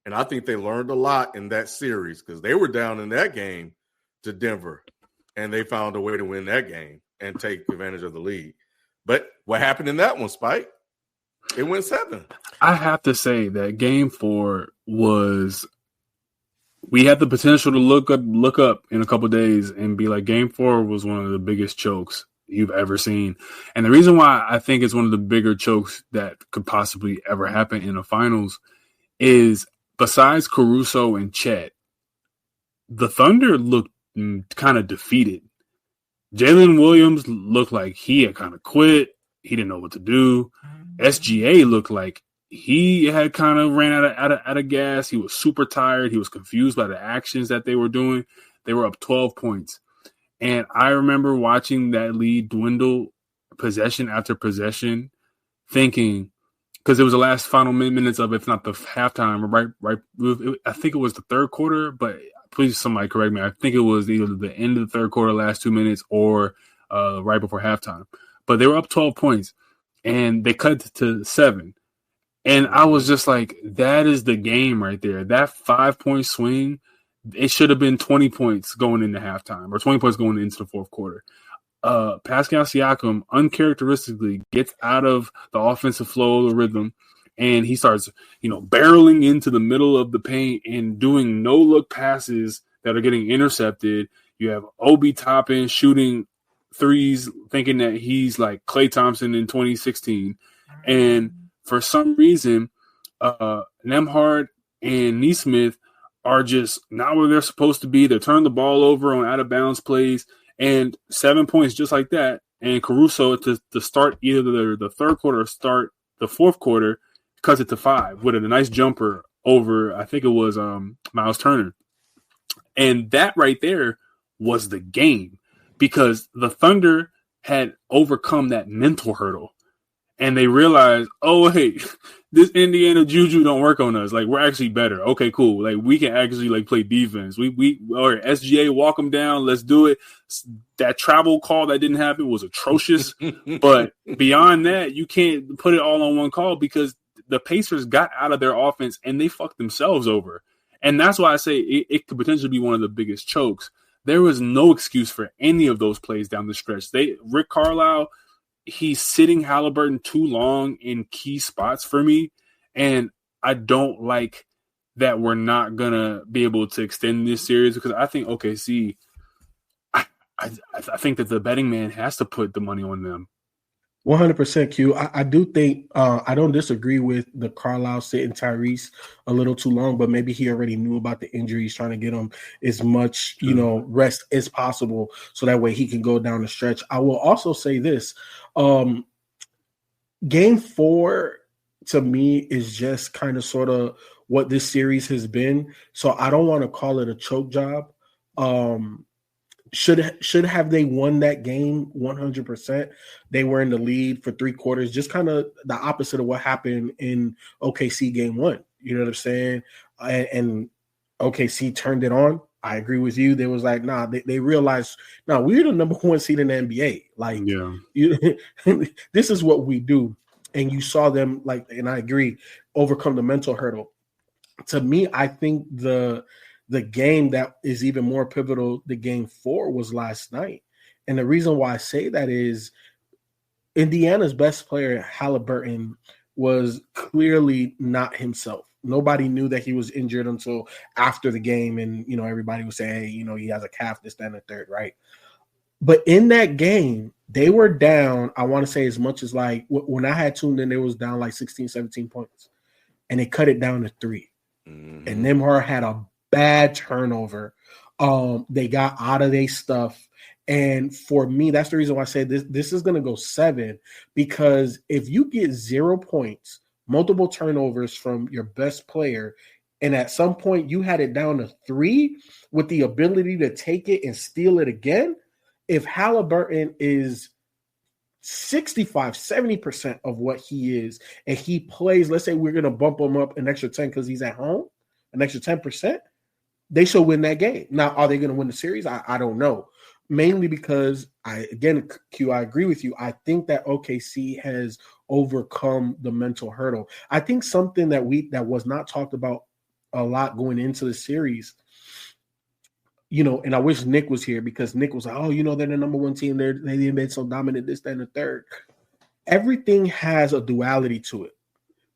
And I think they learned a lot in that series because they were down in that game to Denver, and they found a way to win that game and take advantage of the lead. But what happened in that one, Spike? It went 7. I have to say that Game 4 was – we had the potential to look up in a couple of days and be like, Game 4 was one of the biggest chokes you've ever seen. And the reason why I think it's one of the bigger chokes that could possibly ever happen in the finals is besides Caruso and Chet, the Thunder looked kind of defeated. Jalen Williams looked like he had kind of quit. He didn't know what to do. SGA looked like he had kind of ran out of gas. He was super tired. He was confused by the actions that they were doing. They were up 12 points. And I remember watching that lead dwindle possession after possession, thinking, because it was the last final minutes of, if not the halftime, right. I think it was the third quarter, but please somebody correct me. I think it was either the end of the third quarter, last 2 minutes, or right before halftime. But they were up 12 points, and they cut to 7. And I was just like, that is the game right there. That 5-point swing, it should have been 20 points going into halftime or 20 points going into the fourth quarter. Pascal Siakam uncharacteristically gets out of the offensive flow of the rhythm, and he starts, barreling into the middle of the paint and doing no-look passes that are getting intercepted. You have Obi Toppin shooting threes, thinking that he's like Klay Thompson in 2016. And for some reason, Nembhard and Nesmith are just not where they're supposed to be. They're turning the ball over on out-of-bounds plays, and 7 points just like that. And Caruso, to start either the third quarter or start the fourth quarter, cuts it to 5 with a nice jumper over, I think it was Miles Turner. And that right there was the game, because the Thunder had overcome that mental hurdle. And they realized, oh, hey, this Indiana Juju don't work on us. Like, we're actually better. Okay, cool. Like, we can actually, play defense. Or SGA, walk them down. Let's do it. That travel call that didn't happen was atrocious. But beyond that, you can't put it all on one call, because the Pacers got out of their offense and they fucked themselves over. And that's why I say it could potentially be one of the biggest chokes. There was no excuse for any of those plays down the stretch. Rick Carlisle, he's sitting Halliburton too long in key spots for me, and I don't like that we're not going to be able to extend this series, because I think OKC, I think that the betting man has to put the money on them. 100% Q. I do think I don't disagree with the Carlisle sitting Tyrese a little too long, but maybe he already knew about the injuries, trying to get him as much rest as possible so that way he can go down the stretch. I will also say this: Game 4 to me is just kind of sort of what this series has been. So I don't want to call it a choke job. Should have they won that game 100%? They were in the lead for 3 quarters, just kind of the opposite of what happened in OKC game 1. You know what I'm saying? And OKC turned it on. I agree with you. They was like, nah, they realized, no, we're the number 1 seed in the NBA. Like, this is what we do. And you saw them, and I agree, overcome the mental hurdle. To me, I think the game that is even more pivotal, the Game 4, was last night. And the reason why I say that is Indiana's best player, Halliburton, was clearly not himself. Nobody knew that he was injured until after the game. And, everybody was saying, hey, he has a calf, this, that, and the third, right? But in that game, they were down, I want to say as much as when I had tuned in, they was down 16, 17 points. And they cut it down to 3. Mm-hmm. And Nembhard had a bad turnover. They got out of their stuff. And for me, that's the reason why I say this is going to go 7, because if you get 0 points, multiple turnovers from your best player, and at some point you had it down to 3 with the ability to take it and steal it again, if Halliburton is 65-70% of what he is, and he plays, let's say we're going to bump him up an extra 10 because he's at home, an extra 10%, they should win that game. Now, are they going to win the series? I don't know. mainly because I agree with you. I think that OKC has overcome the mental hurdle. I think something that was not talked about a lot going into the series, and I wish Nick was here because Nick was like, oh, they're the number one team. They made so dominant, this, that, and the third. Everything has a duality to it.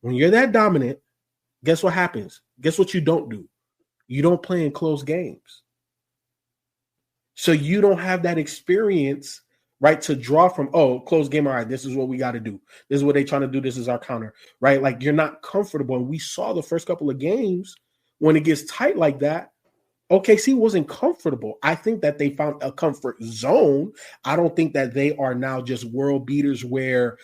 When you're that dominant, guess what happens? Guess what you don't do? You don't play in close games. So you don't have that experience, right, to draw from, close game, all right, this is what we got to do. This is what they're trying to do. This is our counter, right? Like, you're not comfortable. And we saw the first couple of games when it gets tight like that, OKC wasn't comfortable. I think that they found a comfort zone. I don't think that they are now just world beaters where,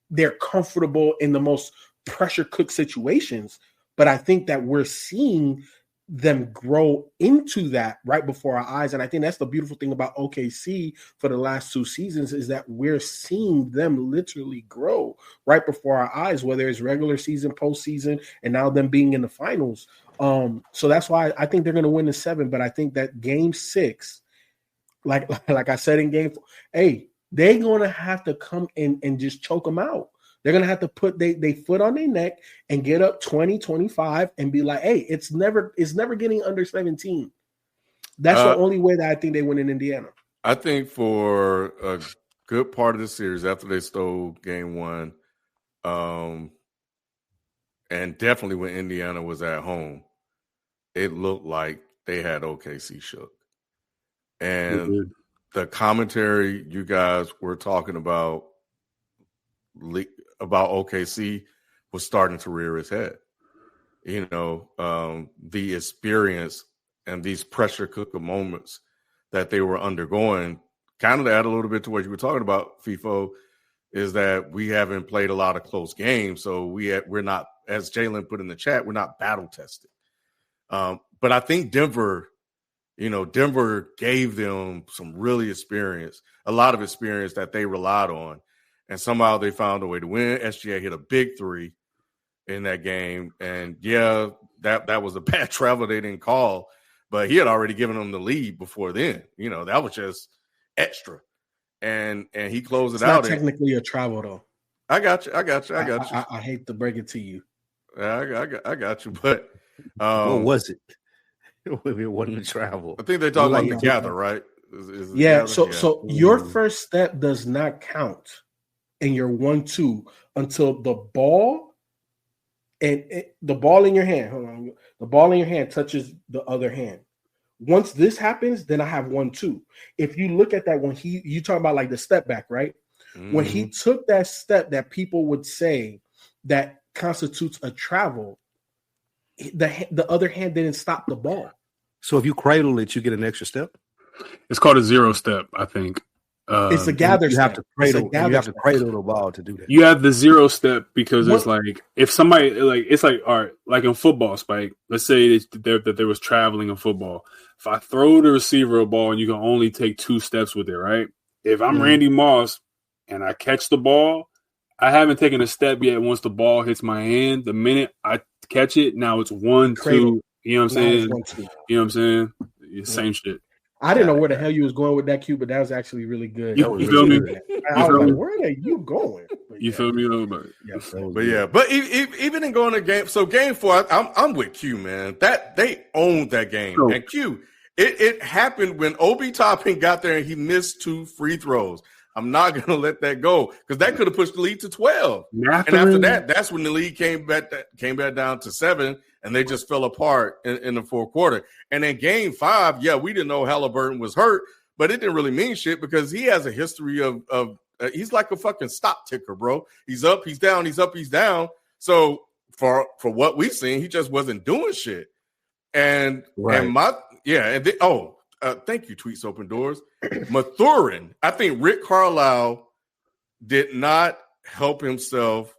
they're comfortable in the most pressure cooked situations. But I think that we're seeing them grow into that right before our eyes. And I think that's the beautiful thing about OKC for the last 2 seasons is that we're seeing them literally grow right before our eyes, whether it's regular season, postseason, and now them being in the finals. So that's why I think they're going to win the 7. But I think that game 6, like I said in game 4, they're going to have to come in and just choke them out. They're going to have to put their foot on their neck and get up 20, 25 and be like, hey, it's never getting under 17. That's the only way that I think they win in Indiana. I think for a good part of the series after they stole game 1, and definitely when Indiana was at home, it looked like they had OKC shook. And the commentary you guys were talking about OKC was starting to rear its head. The experience and these pressure cooker moments that they were undergoing, kind of to add a little bit to what you were talking about, FIFO, is that we haven't played a lot of close games. So we're not, as Jalen put in the chat, we're not battle tested. But I think Denver gave them some really a lot of experience that they relied on. And somehow they found a way to win. SGA hit a big 3 in that game. And that was a bad travel they didn't call, but he had already given them the lead before then. That was just extra. And he closed it out. It's not technically a travel though. I got you. I hate to break it to you. I got you. But what was it? It wasn't a travel. I think they talk about together, right? So your first step does not count. And you're 1-2 until the ball the ball in your hand. Hold on, the ball in your hand touches the other hand. Once this happens, then I have 1-2. If you look at that, when you talk about like the step back, right? Mm-hmm. When he took that step that people would say that constitutes a travel, the other hand didn't stop the ball. So if you cradle it, you get an extra step. It's called a 0 step, I think. It's a gather. You have to cradle. You have to cradle the ball to do that. You have the 0 step because it's like if somebody it's like all right, like in football, Spike. Let's say that there was traveling in football. If I throw the receiver a ball and you can only take 2 steps with it, right? If I'm Randy Moss and I catch the ball, I haven't taken a step yet. Once the ball hits my hand, the minute I catch it, now it's 1, 2. You know what I'm saying? You know what I'm saying? Same shit. I didn't know where the hell you was going with that cue, but that was actually really good. You feel me? I was like, where are you going? You feel me? But even in going to game, so game 4, I'm with Q, man. That they owned that game. Sure. And Q, it happened when Obi Toppin got there and he missed 2 free throws. I'm not going to let that go because that could have pushed the lead to 12. And after that, that's when the lead came back down to 7, and they just fell apart in the fourth quarter. And in game 5, we didn't know Halliburton was hurt, but it didn't really mean shit because he has a history of he's like a fucking stop ticker, bro. He's up, he's down, he's up, he's down. So for what we've seen, he just wasn't doing shit. And thank you, Tweets Open Doors. Mathurin, I think Rick Carlisle did not help himself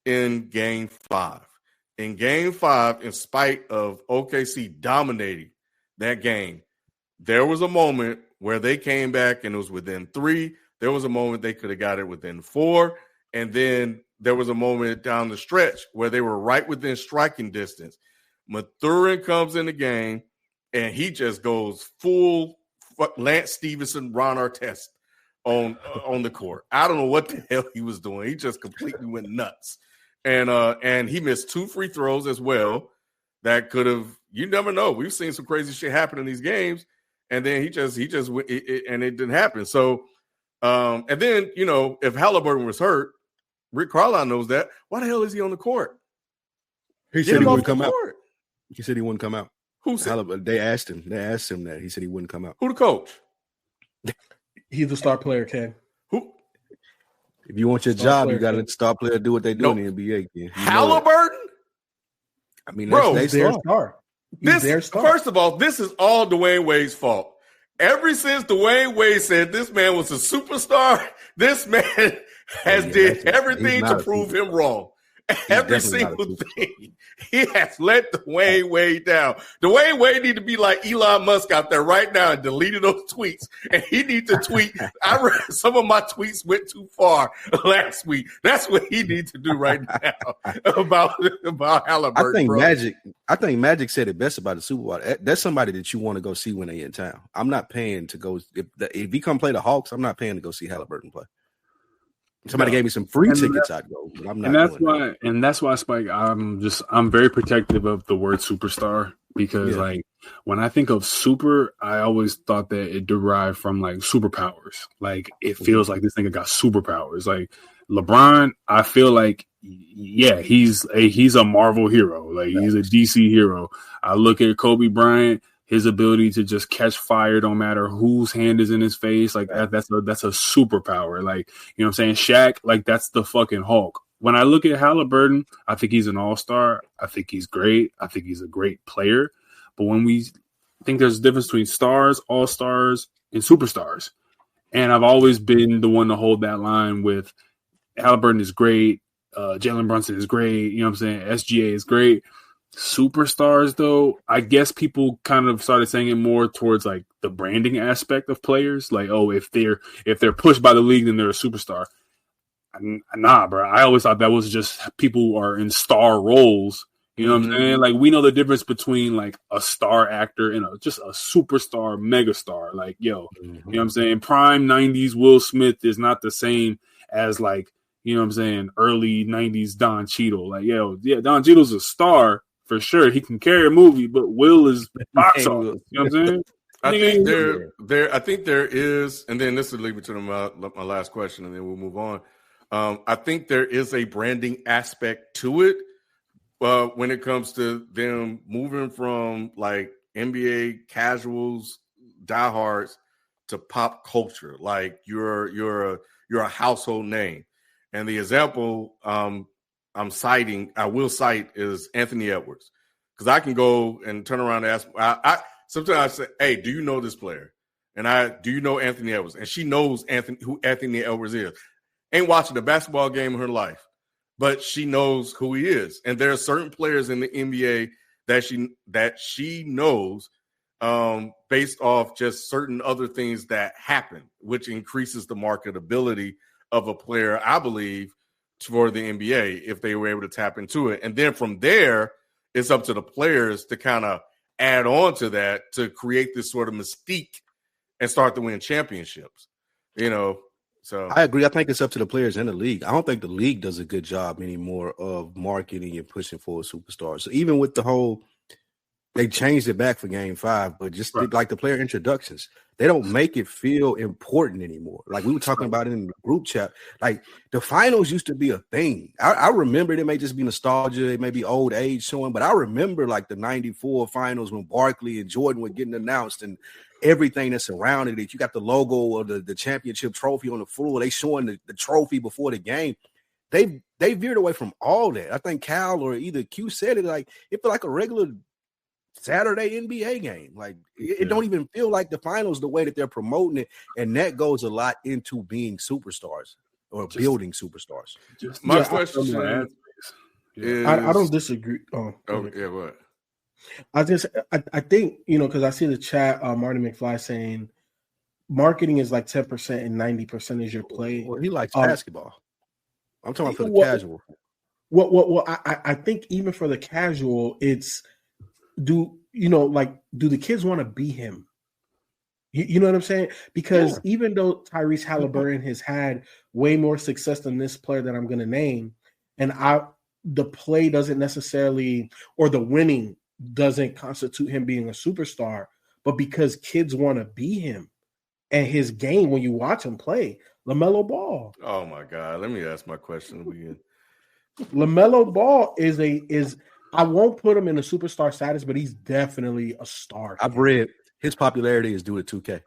in game 5. In game 5, in spite of OKC dominating that game, there was a moment where they came back and it was within 3. There was a moment they could have got it within 4. And then there was a moment down the stretch where they were right within striking distance. Mathurin comes in the game and he just goes full Lance Stevenson, Ron Artest on the court. I don't know what the hell he was doing. He just completely went nuts. And he missed 2 free throws as well. That could have, you never know. We've seen some crazy shit happen in these games, and then he just went, and it didn't happen. So, and then, you know, if Halliburton was hurt, Rick Carlisle knows that. Why the hell is he on the court? He said he wouldn't come out. He said he wouldn't come out. Who said? Halliburton. They asked him that. He said he wouldn't come out. Who the coach? He's the star player, Ken. Who? If you want your job, you got to let the star player do what they do in the NBA. Ken. Halliburton? I mean, bro, he's their star. First of all, this is all Dwayne Wade's fault. Ever since Dwayne Wade said this man was a superstar, this man has did everything to prove him wrong. Every single thing. He has let Dwayne Wade down. Dwayne Wade need to be like Elon Musk out there right now and deleted those tweets. And he needs to tweet. I read some of my tweets went too far last week. That's what he needs to do right now about Halliburton. I think Magic said it best about the Super Bowl. That's somebody that you want to go see when they in town. I'm not paying to go. If he come play the Hawks, I'm not paying to go see Halliburton play. Somebody gave me some free tickets, I'd go. But I'm not. And that's why, Spike. I'm very protective of the word superstar because, like, when I think of super, I always thought that it derived from like superpowers. Like, it feels like this nigga got superpowers. Like LeBron, I feel like, he's a Marvel hero. Like he's a DC hero. I look at Kobe Bryant. His ability to just catch fire, don't matter whose hand is in his face, like that's a superpower. Like, you know what I'm saying? Shaq, like that's the fucking Hulk. When I look at Halliburton, I think he's an all-star. I think he's great. I think he's a great player. But when we think there's a difference between stars, all-stars, and superstars. And I've always been the one to hold that line with Halliburton is great. Jalen Brunson is great. You know what I'm saying? SGA is great. Superstars, though, I guess people kind of started saying it more towards like the branding aspect of players. Like, oh, if they're pushed by the league, then they're a superstar. Nah, bro. I always thought that was just people who are in star roles. You know what I'm saying? Like, we know the difference between like a star actor and just a superstar, megastar. Like, yo, you know what I'm saying? Prime 90s Will Smith is not the same as like, you know what I'm saying, early 90s Don Cheadle. Like, yo, yeah, Don Cheadle's a star. For sure, he can carry a movie, but Will is box office. You know what I'm saying? I think there is, and then this will lead me to my last question, and then we'll move on. I think there is a branding aspect to it when it comes to them moving from like NBA casuals, diehards to pop culture. Like you're a household name, and the example I will cite is Anthony Edwards, because I can go and turn around and ask. Sometimes I say, "Hey, do you know this player?" And do you know Anthony Edwards? And she knows who Anthony Edwards is. Ain't watching a basketball game in her life, but she knows who he is. And there are certain players in the NBA that she knows based off just certain other things that happen, which increases the marketability of a player, I believe, for the NBA if they were able to tap into it. And then from there, it's up to the players to kind of add on to that to create this sort of mystique and start to win championships. You know, so I agree. I think it's up to the players in the league. I don't think the league does a good job anymore of marketing and pushing for a superstar. So even with the whole, they changed it back for Game 5, but just like the player introductions, they don't make it feel important anymore. Like we were talking about it in the group chat. Like the finals used to be a thing. I remember it may just be nostalgia. It may be old age showing, but I remember like the 94 finals when Barkley and Jordan were getting announced and everything that surrounded it. You got the logo of the championship trophy on the floor. They showing the trophy before the game. They veered away from all that. I think Cal or either Q said it, like it felt like a regular Saturday NBA game. Like it don't even feel like the finals the way that they're promoting it. And that goes a lot into being superstars or building superstars. My question is, I don't disagree. What? I think, because I see the chat, Marty McFly saying marketing is like 10% and 90% is your play. Well, he likes basketball. I'm talking for the casual. Well, I think even for the casual, it's like, do the kids want to be him? You know what I'm saying? Because even though Tyrese Halliburton has had way more success than this player that I'm going to name, and the play doesn't necessarily, or the winning doesn't constitute him being a superstar, but because kids want to be him and his game when you watch him play, LaMelo Ball. Oh my God! Let me ask my question again. LaMelo Ball is I won't put him in a superstar status, but he's definitely a star. I've read his popularity is due to 2K.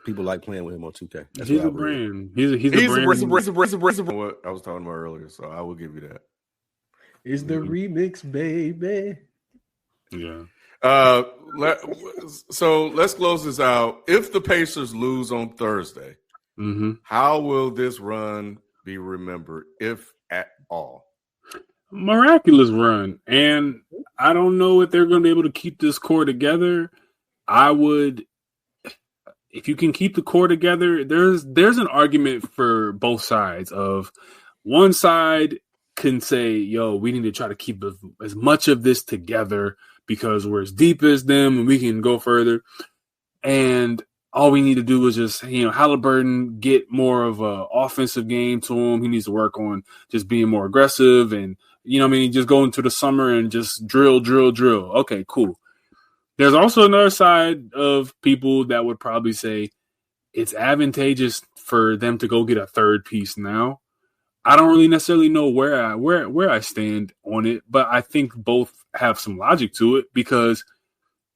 People like playing with him on 2K. He's a brand. He's a brand. What I was talking about earlier, so I will give you that. Is the remix, baby? Yeah. So let's close this out. If the Pacers lose on Thursday, how will this run be remembered, if at all? Miraculous run. And I don't know if they're going to be able to keep this core together. I would, if you can keep the core together, there's an argument for both sides. Of one side can say, yo, we need to try to keep as much of this together because we're as deep as them and we can go further. And all we need to do is just, Halliburton get more of a offensive game to him. He needs to work on just being more aggressive and, just go into the summer and just drill. Okay, cool. There's also another side of people that would probably say it's advantageous for them to go get a third piece now. I don't really necessarily know where I stand on it, but I think both have some logic to it, because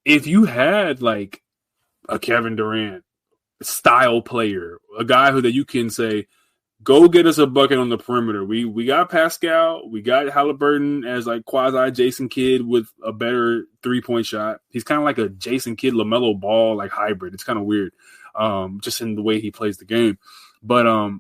if you had like a Kevin Durant style player, a guy that you can say, go get us a bucket on the perimeter. We got Pascal, we got Halliburton as like quasi Jason Kidd with a better 3-point shot. He's kind of like a Jason Kidd LaMelo Ball like hybrid. It's kind of weird, just in the way he plays the game. But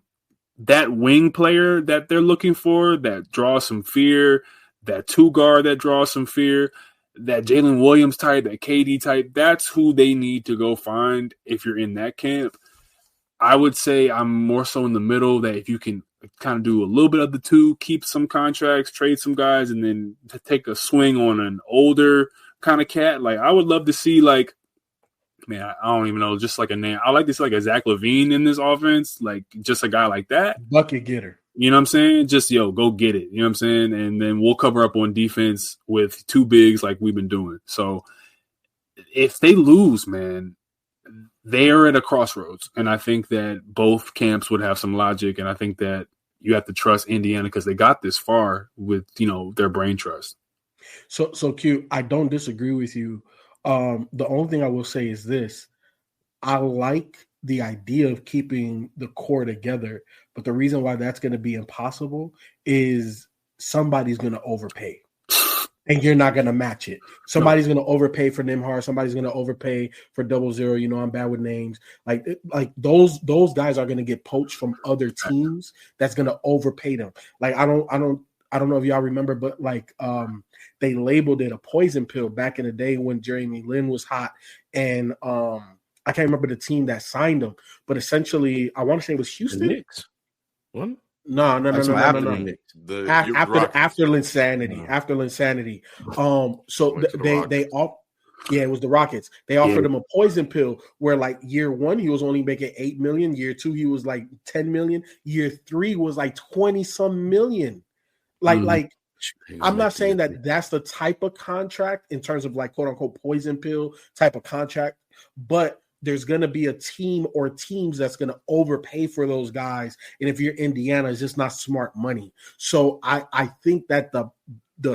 that wing player that they're looking for, that draws some fear, that two guard that draws some fear, that Jalen Williams type, that KD type, that's who they need to go find if you're in that camp. I would say I'm more so in the middle, that if you can kind of do a little bit of the two, keep some contracts, trade some guys, and then take a swing on an older kind of cat. Like, I would love to see, like, man, I don't even know, just like a name. I like to see like a Zach LaVine in this offense, like just a guy like that. Bucket getter. You know what I'm saying? Just, go get it. You know what I'm saying? And then we'll cover up on defense with two bigs like we've been doing. So if they lose, man, they are at a crossroads. And I think that both camps would have some logic. And I think that you have to trust Indiana because they got this far with, their brain trust. So Q, I don't disagree with you. The only thing I will say is this. I like the idea of keeping the core together, but the reason why that's going to be impossible is somebody's going to overpay. And you're not going to match it. Somebody's going to overpay for Nembhard. Somebody's going to overpay for 00. I'm bad with names. Like those guys are going to get poached from other teams. That's going to overpay them. Like I don't know if y'all remember, but like they labeled it a poison pill back in the day when Jeremy Lin was hot, and I can't remember the team that signed him, but essentially I want to say it was Houston. The Knicks. What? No. After Linsanity. No. After Linsanity. So they all, it was the Rockets. They offered him a poison pill where like year one he was only making $8 million. Year two he was like $10 million. Year three was like 20-some million. Like I'm not saying that that's the type of contract in terms of like quote unquote poison pill type of contract, but there's going to be a team or teams that's going to overpay for those guys. And if you're Indiana, it's just not smart money. So I think that the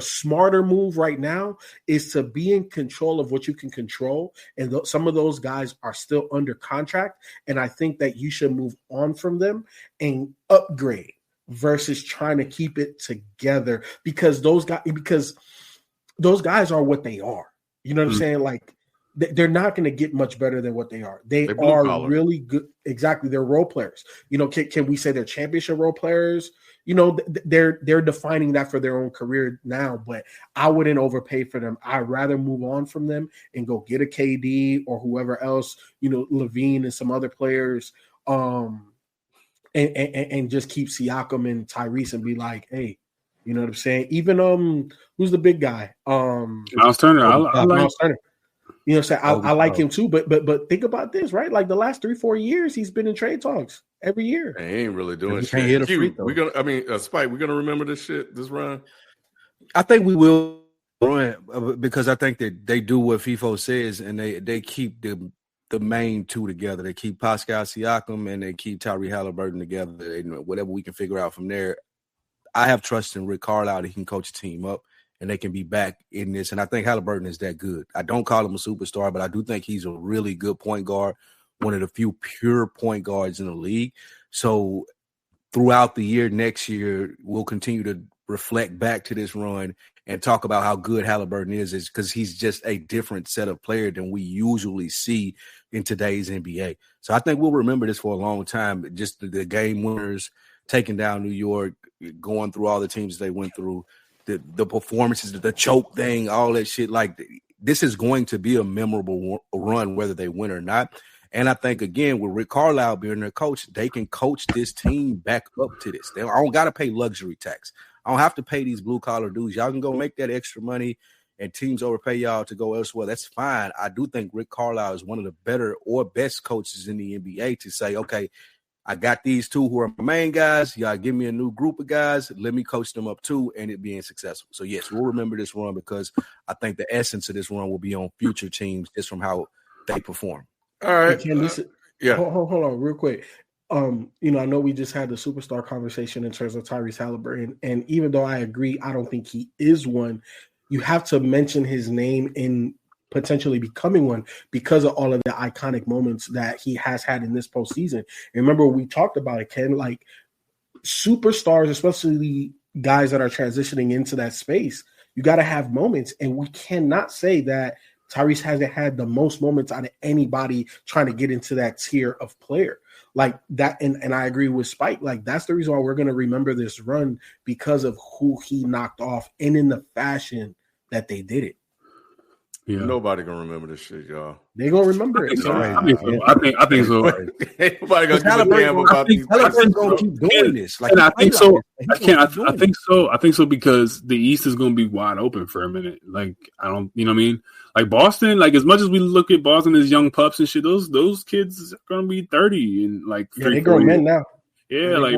smarter move right now is to be in control of what you can control. And some of those guys are still under contract. And I think that you should move on from them and upgrade versus trying to keep it together, because those guys are what they are. You know what I'm saying? Like, they're not going to get much better than what they are. They are really good. Exactly. They're role players. Can we say they're championship role players? They're defining that for their own career now, but I wouldn't overpay for them. I'd rather move on from them and go get a KD or whoever else, Levine and some other players, and just keep Siakam and Tyrese and be like, hey, you know what I'm saying? Even who's the big guy? Miles Turner. I like Miles Turner. You know, I like him too, but think about this, right? Like the last 3-4 years, he's been in trade talks every year. He ain't really doing shit. Can't hit a free throw. Spike, we're gonna remember this shit, this run. I think we will run because I think that they do what FIFO says, and they keep the main two together. They keep Pascal Siakam and they keep Tyrese Halliburton together. And whatever we can figure out from there, I have trust in Rick Carlisle that he can coach a team up and they can be back in this. And I think Halliburton is that good. I don't call him a superstar, but I do think he's a really good point guard, one of the few pure point guards in the league. So throughout the year, next year, we'll continue to reflect back to this run and talk about how good Halliburton is because he's just a different set of player than we usually see in today's NBA. So I think we'll remember this for a long time. Just the game winners, taking down New York, going through all the teams they went through, the performances, the choke thing, all that shit. Like, this is going to be a memorable run, whether they win or not. And I think, again, with Rick Carlisle being their coach, they can coach this team back up to this. I don't got to pay luxury tax. I don't have to pay these blue-collar dudes. Y'all can go make that extra money and teams overpay y'all to go elsewhere. That's fine. I do think Rick Carlisle is one of the better or best coaches in the NBA to say, okay, I got these two who are my main guys. Y'all give me a new group of guys. Let me coach them up too, and it being successful. So, yes, we'll remember this run because I think the essence of this run will be on future teams just from how they perform. All right. Yeah. Hold on real quick. I know we just had the superstar conversation in terms of Tyrese Halliburton, and even though I agree, I don't think he is one. You have to mention his name in potentially becoming one because of all of the iconic moments that he has had in this postseason. And remember, we talked about it, Ken, like superstars, especially guys that are transitioning into that space, you got to have moments. And we cannot say that Tyrese hasn't had the most moments out of anybody trying to get into that tier of player like that. And I agree with Spike. Like, that's the reason why we're going to remember this run because of who he knocked off and in the fashion that they did it. Yeah. Nobody gonna remember this shit, y'all. They gonna remember it. I think so. Ain't nobody gonna give a damn about these. Gonna keep doing this. Like, and I think so. I think so because the East is gonna be wide open for a minute. Like, I don't, you know what I mean? Like Boston, like as much as we look at Boston as young pups and shit, those kids are gonna be 30 and like they grown men now. Yeah, like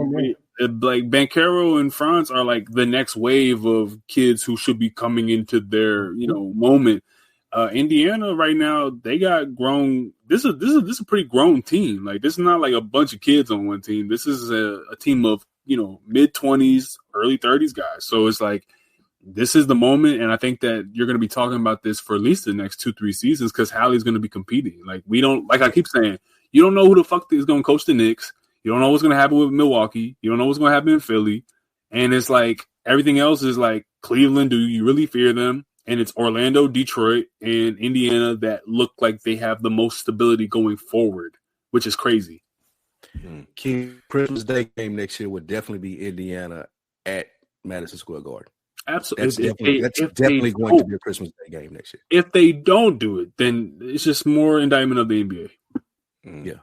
Banchero and France are like the next wave of kids who should be coming into their moment. Indiana right now, they got grown. This is a pretty grown team. Like, this is not like a bunch of kids on one team. This is a team of mid-20s, early 30s guys. So it's like this is the moment, and I think that you're going to be talking about this for at least the next 2-3 seasons because Hallie's going to be competing. Like, we don't, like I keep saying, you don't know who the fuck is going to coach the Knicks. You don't know what's going to happen with Milwaukee. You don't know what's going to happen in Philly, and it's like everything else is like Cleveland. Do you really fear them? And it's Orlando, Detroit, and Indiana that look like they have the most stability going forward, which is crazy. Christmas Day game next year would definitely be Indiana at Madison Square Garden. Absolutely. That's definitely going to be a Christmas Day game next year. If they don't do it, then it's just more indictment of the NBA. Yeah.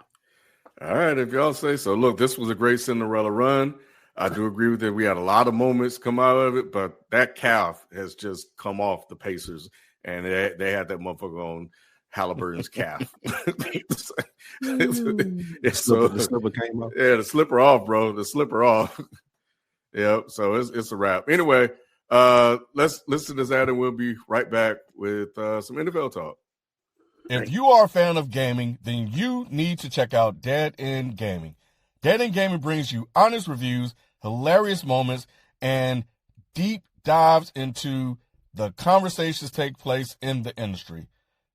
All right, if y'all say so. Look, this was a great Cinderella run. I do agree with that. We had a lot of moments come out of it, but that calf has just come off the Pacers, and they had that motherfucker on Halliburton's calf. The slipper came off. Yeah, the slipper off, bro. The slipper off. Yeah, so it's a wrap. Anyway, let's listen to that, and we'll be right back with some NFL talk. If you are a fan of gaming, then you need to check out Dead End Gaming. Dead End Gaming brings you honest reviews, hilarious moments, and deep dives into the conversations take place in the industry.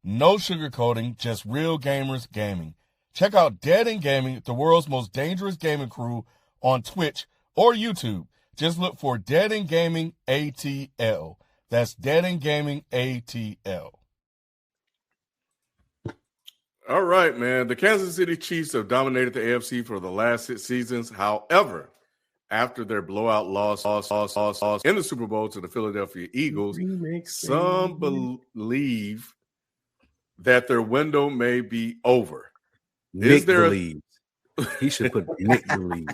No sugarcoating, just real gamers gaming. Check out Dead End Gaming, the world's most dangerous gaming crew, on Twitch or YouTube. Just look for Dead End Gaming ATL. That's Dead End Gaming ATL. All right, man. The Kansas City Chiefs have dominated the AFC for the last 6 seasons. However, after their blowout loss in the Super Bowl to the Philadelphia Eagles, some believe that their window may be over. Nick believes. He should put Nick believes.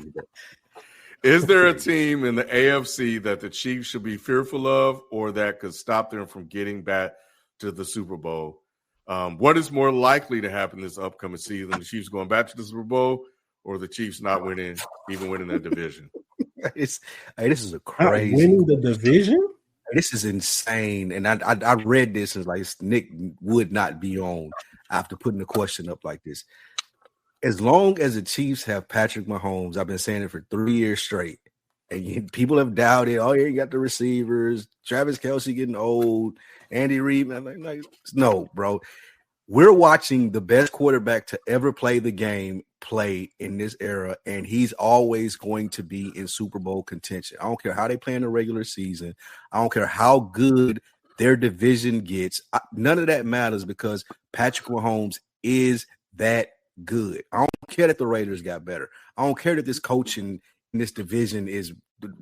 Is there a team in the AFC that the Chiefs should be fearful of or that could stop them from getting back to the Super Bowl? What is more likely to happen this upcoming season? The Chiefs going back to the Super Bowl, or the Chiefs not winning that division? This is a crazy winning the division. This is insane. And I read this and like Nick would not be on after putting the question up like this. As long as the Chiefs have Patrick Mahomes, I've been saying it for 3 years straight. And people have doubted, oh, yeah, you got the receivers, Travis Kelce getting old, Andy Reid. Like, no, bro. We're watching the best quarterback to ever play the game play in this era, and he's always going to be in Super Bowl contention. I don't care how they play in the regular season. I don't care how good their division gets. None of that matters because Patrick Mahomes is that good. I don't care that the Raiders got better. I don't care that this coaching in this division is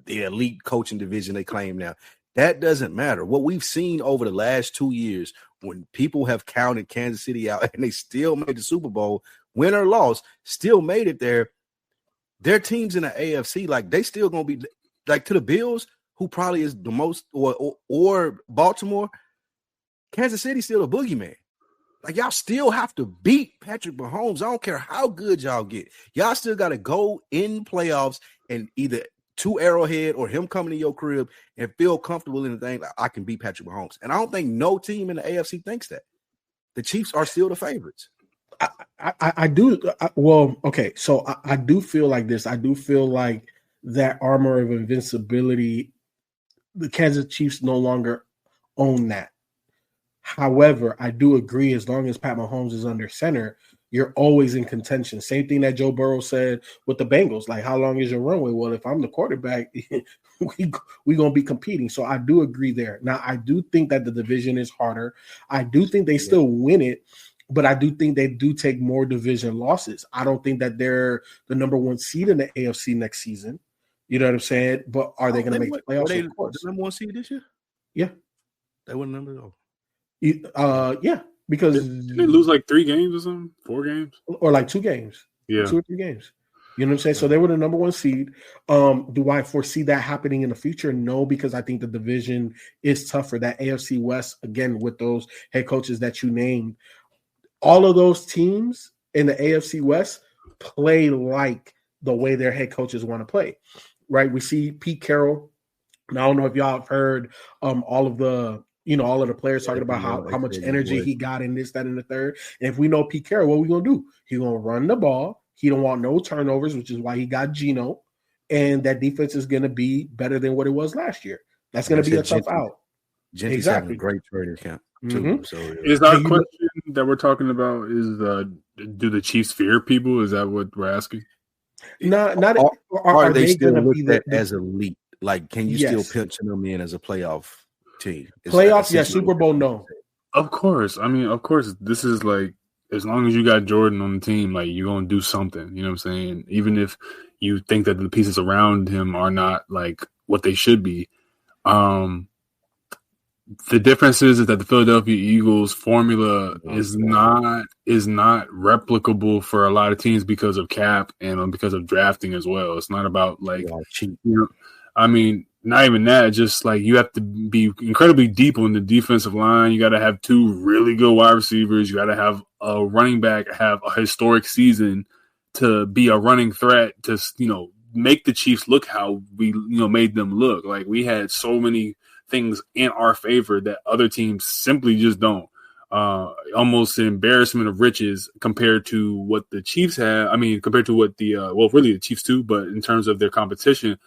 the elite coaching division they claim now. That doesn't matter. What we've seen over the last 2 years, when people have counted Kansas City out and they still made the Super Bowl, win or loss, still made it there. Their teams in the AFC, like they still gonna be like to the Bills, who probably is the most, or Baltimore. Kansas City still a boogeyman. Like y'all still have to beat Patrick Mahomes. I don't care how good y'all get. Y'all still got to go in playoffs and either to Arrowhead or him coming to your crib and feel comfortable in the thing like I can beat Patrick Mahomes. And I don't think no team in the AFC thinks that. The Chiefs are still the favorites. I do. Well, okay. So I do feel like this. I do feel like that armor of invincibility, the Kansas Chiefs no longer own that. However, I do agree as long as Pat Mahomes is under center, you're always in contention. Same thing that Joe Burrow said with the Bengals. Like, how long is your runway? Well, if I'm the quarterback, we're going to be competing. So I do agree there. Now, I do think that the division is harder. I do think they still win it, but I do think they do take more division losses. I don't think that they're the number one seed in the AFC next season. You know what I'm saying? But are they going to make the playoffs? They the number one seed this year? Yeah. They wouldn't number though. Yeah, because did they lose like 3 games or something, 4 games, or like 2 games, 2 or 3 games. You know what I'm saying? So they were the number one seed. Do I foresee that happening in the future? No, because I think the division is tougher. That AFC West, again, with those head coaches that you named, all of those teams in the AFC West play like the way their head coaches want to play, right? We see Pete Carroll. And I don't know if y'all have heard all of the players talking about how much energy he got in this, that, and the third. And if we know Pete Carroll, what are we going to do? He's going to run the ball. He don't want no turnovers, which is why he got Geno. And that defense is going to be better than what it was last year. That's going to be a tough out. Genty's having a great training camp, too. Mm-hmm. So, is our question that we're talking about is do the Chiefs fear people? Is that what we're asking? Are they still looked at as elite? Like, can you still pinch them in as a playoff team? Playoffs, yeah. Super Bowl, no. Of course. I mean, of course, this is like, as long as you got Jordan on the team, like, you're going to do something. You know what I'm saying? Even if you think that the pieces around him are not, like, what they should be. The difference is that the Philadelphia Eagles formula is not replicable for a lot of teams because of cap and because of drafting as well. It's not about, like, I mean, not even that. Just like you have to be incredibly deep on the defensive line. You got to have 2 really good wide receivers. You got to have a running back have a historic season to be a running threat to, make the Chiefs look how we, made them look. Like we had so many things in our favor that other teams simply just don't. Almost an embarrassment of riches compared to what the Chiefs have. I mean, compared to what really the Chiefs too, but in terms of their competition.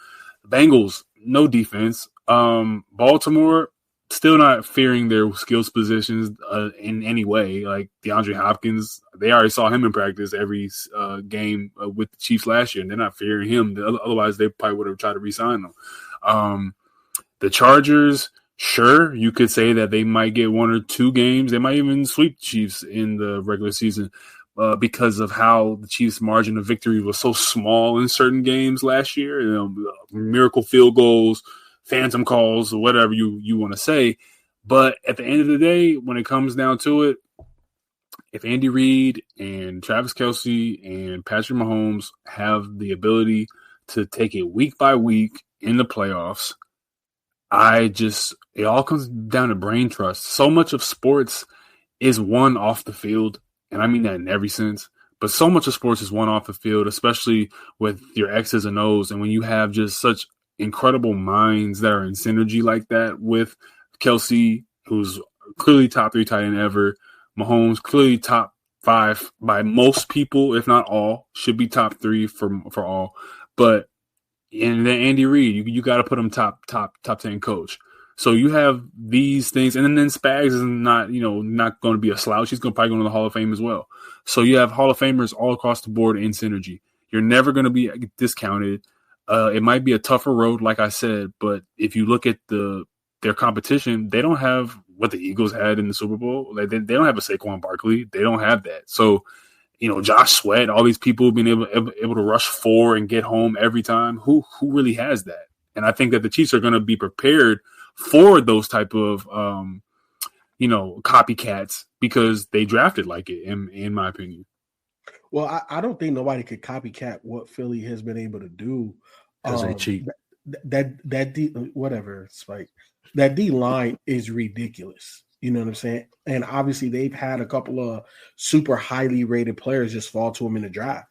Bengals, no defense. Baltimore, still not fearing their skills positions in any way. Like DeAndre Hopkins, they already saw him in practice every game with the Chiefs last year, and they're not fearing him. Otherwise, they probably would have tried to re-sign them. The Chargers, sure, you could say that they might get 1 or 2 games. They might even sweep the Chiefs in the regular season. Because of how the Chiefs' margin of victory was so small in certain games last year, miracle field goals, phantom calls, or whatever you want to say. But at the end of the day, when it comes down to it, if Andy Reid and Travis Kelce and Patrick Mahomes have the ability to take it week by week in the playoffs, it all comes down to brain trust. So much of sports is won off the field. And I mean that in every sense. But so much of sports is won off the field, especially with your X's and O's. And when you have just such incredible minds that are in synergy like that with Kelsey, who's clearly top 3 tight end ever, Mahomes, clearly top 5 by most people, if not all, should be top 3 for all. But and then Andy Reid, you got to put him top 10 coach. So you have these things, and then Spags is not going to be a slouch. He's probably going to the Hall of Fame as well. So you have Hall of Famers all across the board in synergy. You're never going to be discounted. It might be a tougher road, like I said, but if you look at their competition, they don't have what the Eagles had in the Super Bowl. They don't have a Saquon Barkley. They don't have that. So, Josh Sweat, all these people being able to rush 4 and get home every time. Who really has that? And I think that the Chiefs are going to be prepared for those type of copycats because they drafted like it, in my opinion. Well, I don't think nobody could copycat what Philly has been able to do. Because they cheat. That D, whatever, Spike. That D line is ridiculous. You know what I'm saying? And obviously they've had a couple of super highly rated players just fall to them in the draft.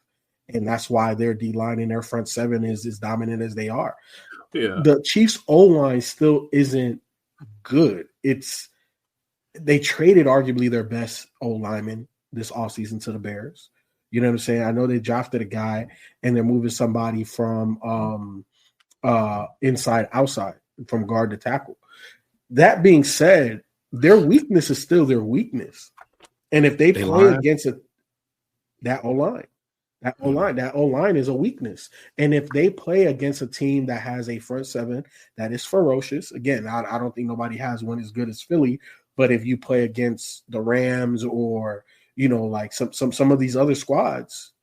And that's why their D line and their front 7 is as dominant as they are. Yeah. The Chiefs O-line still isn't good. They traded arguably their best O-lineman this offseason to the Bears. You know what I'm saying? I know they drafted a guy and they're moving somebody from inside outside, from guard to tackle. That being said, their weakness is still their weakness. And if they play against that O-line, that O-line is a weakness. And if they play against a team that has a front 7 that is ferocious, again, I don't think nobody has one as good as Philly, but if you play against the Rams or, like some of these other squads,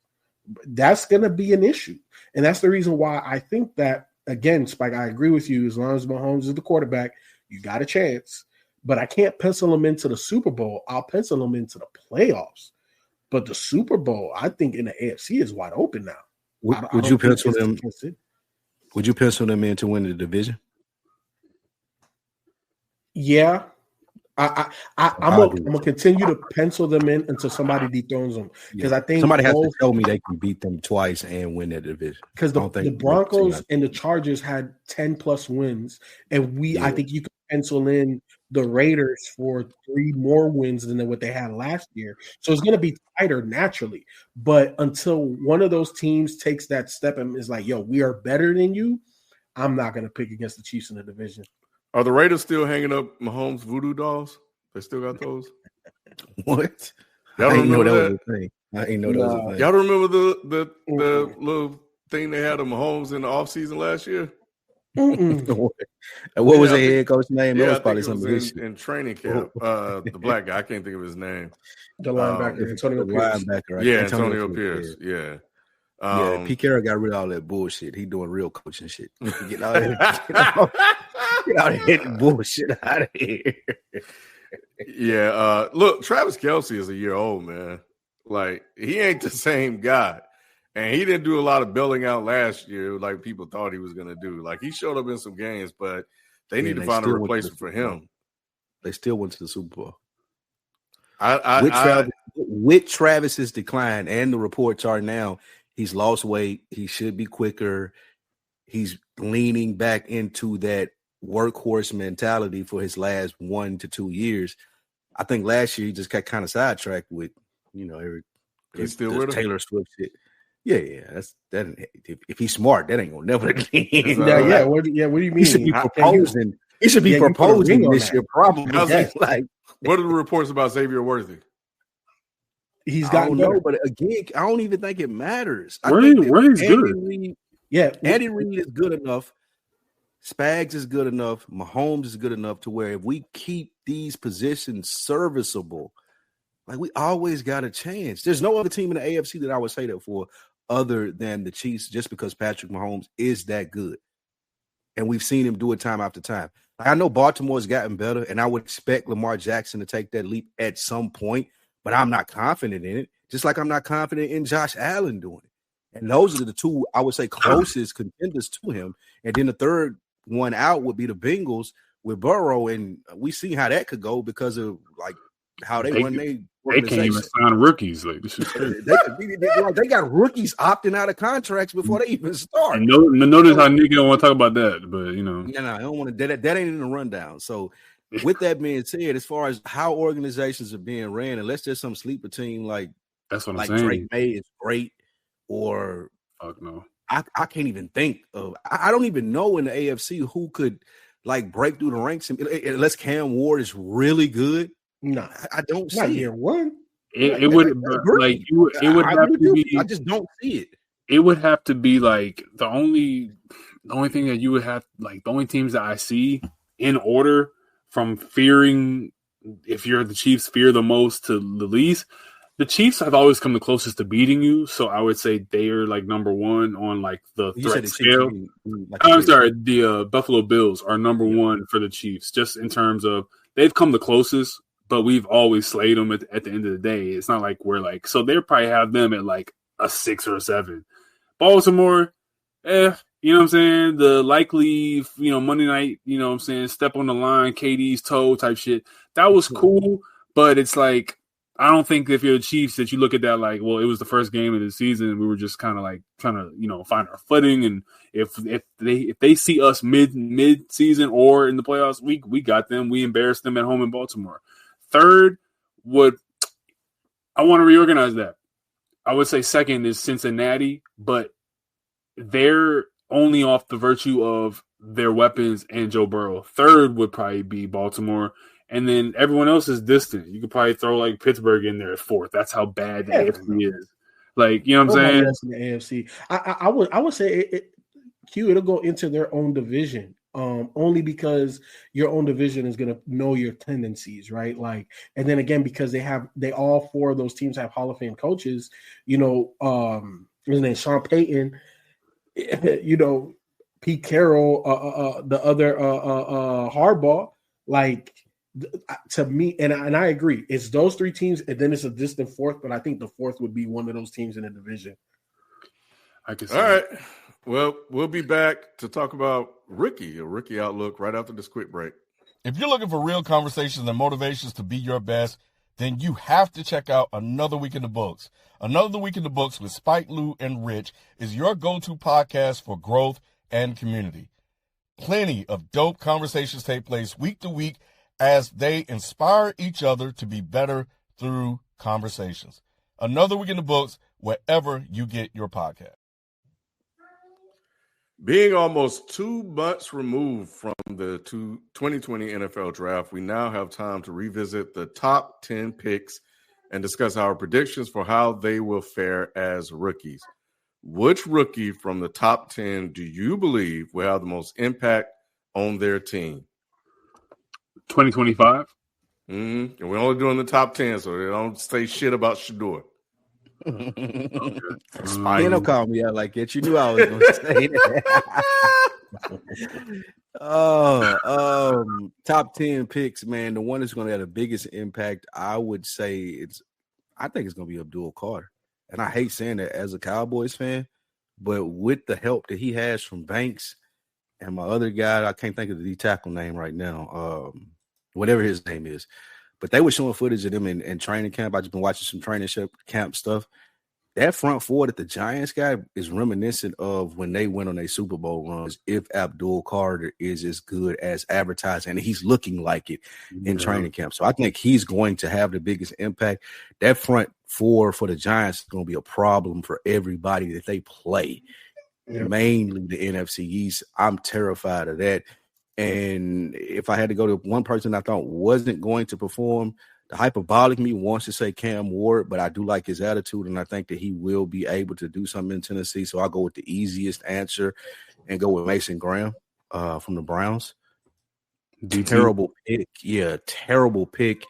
that's going to be an issue. And that's the reason why I think that, again, Spike, I agree with you. As long as Mahomes is the quarterback, you got a chance. But I can't pencil them into the Super Bowl. I'll pencil them into the playoffs. But the Super Bowl, I think in the AFC is wide open now. Would you pencil them? Would you pencil them in to win the division? Yeah, I'm gonna continue to pencil them in until somebody dethrones them because I think somebody has to tell me they can beat them twice and win that division. Because the Broncos and the Chargers had 10+ wins, and I think you can pencil in the Raiders for 3 more wins than what they had last year. So it's going to be tighter naturally. But until one of those teams takes that step and is like, yo, we are better than you, I'm not going to pick against the Chiefs in the division. Are the Raiders still hanging up Mahomes voodoo dolls? They still got those? What? Y'all I didn't know that remember was a thing. I didn't know that was a thing. Y'all remember the little thing they had of Mahomes in the offseason last year? What was the head coach's name? Yeah, was probably something in training camp. The black guy, I can't think of his name. The linebacker, Antonio Pierce. Right? Yeah, Antonio Pierce. Yeah. Pete Carroll got rid of all that bullshit. He doing real coaching shit. Get out of here. Bullshit out of here. Yeah. Look, Travis Kelce is a year old, man. Like, he ain't the same guy. And he didn't do a lot of building out last year like people thought he was going to do. Like, he showed up in some games, but they need to find a replacement for him. They still went to the Super Bowl. With Travis's decline, and the reports are now he's lost weight. He should be quicker. He's leaning back into that workhorse mentality for his last 1 to 2 years. I think last year he just got kind of sidetracked with, he's still with Taylor Swift shit. Yeah. That's that. If he's smart, that ain't gonna never. What do you mean? He should be proposing. He should be proposing this year, probably. Like, what are the reports about Xavier Worthy? He's gotten better. But again, I don't even think it matters. Worthy's good. Andy Reid is good enough. Spags is good enough. Mahomes is good enough to where if we keep these positions serviceable, like we always got a chance. There's no other team in the AFC that I would say that for other than the Chiefs, just because Patrick Mahomes is that good. And we've seen him do it time after time. Like, I know Baltimore's gotten better, and I would expect Lamar Jackson to take that leap at some point, but I'm not confident in it, just like I'm not confident in Josh Allen doing it. And those are the two, I would say, closest contenders to him. And then the third one out would be the Bengals with Burrow, and we see how that could go because of, like, how they run their they can't even sign rookies. Like this is crazy. they got rookies opting out of contracts before they even start. And notice how nigga don't want to talk about that, but you know, I don't want to. That ain't in the rundown. So, with that being said, as far as how organizations are being ran, unless there's some sleeper team like that's what I'm like saying. Drake May is great, or fuck no. I can't even think of. I don't even know in the AFC who could like break through the ranks unless Cam Ward is really good. No, I don't see not it. year one. It would like you. It would have to be. I just don't see it. It would have to be like the only thing that you would have like the only teams that I see in order from fearing, if you're the Chiefs, fear the most to the least. The Chiefs have always come the closest to beating you, so I would say they are like number one on like the threat scale. I'm sorry, the Buffalo Bills are number one for the Chiefs, just in terms of they've come the closest, but we've always slayed them at the end of the day. It's not like we're like, so they probably have them at like a 6 or a 7. Baltimore, you know what I'm saying? The likely, Monday night, you know what I'm saying, step on the line, KD's toe type shit. That was cool, but it's like, I don't think if you're the Chiefs that you look at that like, well, it was the first game of the season. We were just kind of like trying to, find our footing. And if they see us mid season or in the playoffs, we got them. We embarrassed them at home in Baltimore. Third I want to reorganize that. I would say second is Cincinnati, but they're only off the virtue of their weapons and Joe Burrow. Third would probably be Baltimore. And then everyone else is distant. You could probably throw like Pittsburgh in there at fourth. That's how bad the AFC is. Like, you know what I'm saying? In the AFC. I would say it'll go into their own division. Only because your own division is going to know your tendencies, right? Like, and then again, because they all four of those teams have Hall of Fame coaches, his name Sean Payton, Pete Carroll, the other Harbaugh, like to me, and I agree, it's those three teams, and then it's a distant fourth, but I think the fourth would be one of those teams in the division. I can see. All right. Well, we'll be back to talk about a rookie outlook right after this quick break. If you're looking for real conversations and motivations to be your best, then you have to check out Another Week in the Books. Another Week in the Books with Spike, Lou, and Rich is your go-to podcast for growth and community. Plenty of dope conversations take place week to week as they inspire each other to be better through conversations. Another Week in the Books, wherever you get your podcast. Being almost 2 months removed from the 2020 NFL Draft, we now have time to revisit the top 10 picks and discuss our predictions for how they will fare as rookies. Which rookie from the top 10 do you believe will have the most impact on their team? 2025? And we're only doing the top 10, so they don't say shit about Shador. Don't call me out like that. You knew I was going to say that. Top 10 picks, man. The one that's going to have the biggest impact, I would say I think it's going to be Abdul Carter. And I hate saying that as a Cowboys fan, but with the help that he has from Banks and my other guy, I can't think of the D-tackle name right now, whatever his name is. But they were showing footage of them in training camp. I've just been watching some training camp stuff. That front four that the Giants got is reminiscent of when they went on their Super Bowl runs. If Abdul Carter is as good as advertised, and he's looking like it in training camp. So I think he's going to have the biggest impact. That front four for the Giants is going to be a problem for everybody that they play, mainly the NFC East. I'm terrified of that. And if I had to go to one person I thought wasn't going to perform, the hyperbolic me wants to say Cam Ward, but I do like his attitude, and I think that he will be able to do something in Tennessee. So I'll go with the easiest answer and go with Mason Graham from the Browns. Terrible pick. Yeah, terrible pick.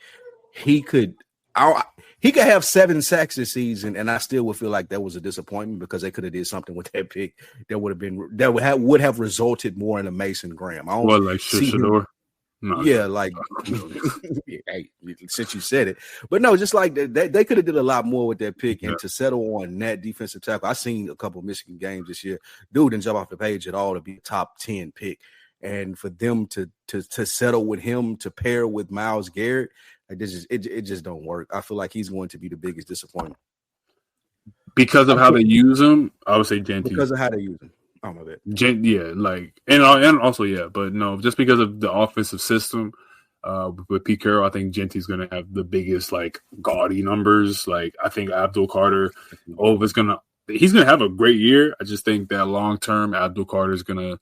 He could have 7 sacks this season, and I still would feel like that was a disappointment because they could have did something with that pick that would have resulted more in a Mason Graham. I don't like Shador. No, yeah, like hey, since you said it, but no, just like they could have did a lot more with that pick, and to settle on that defensive tackle. I seen a couple of Michigan games this year. Dude didn't jump off the page at all to be a top 10 pick, and for them to settle with him to pair with Myles Garrett, Like this is it just don't work. I feel like he's going to be the biggest disappointment. Because of how they use him, I would say Genty. Because of how they use him. Oh my bad. And also, but no, just because of the offensive system with Pete Carroll, I think Genty's going to have the biggest like gaudy numbers. Like I think Abdul Carter, he's going to have a great year. I just think that long term, Abdul Carter is going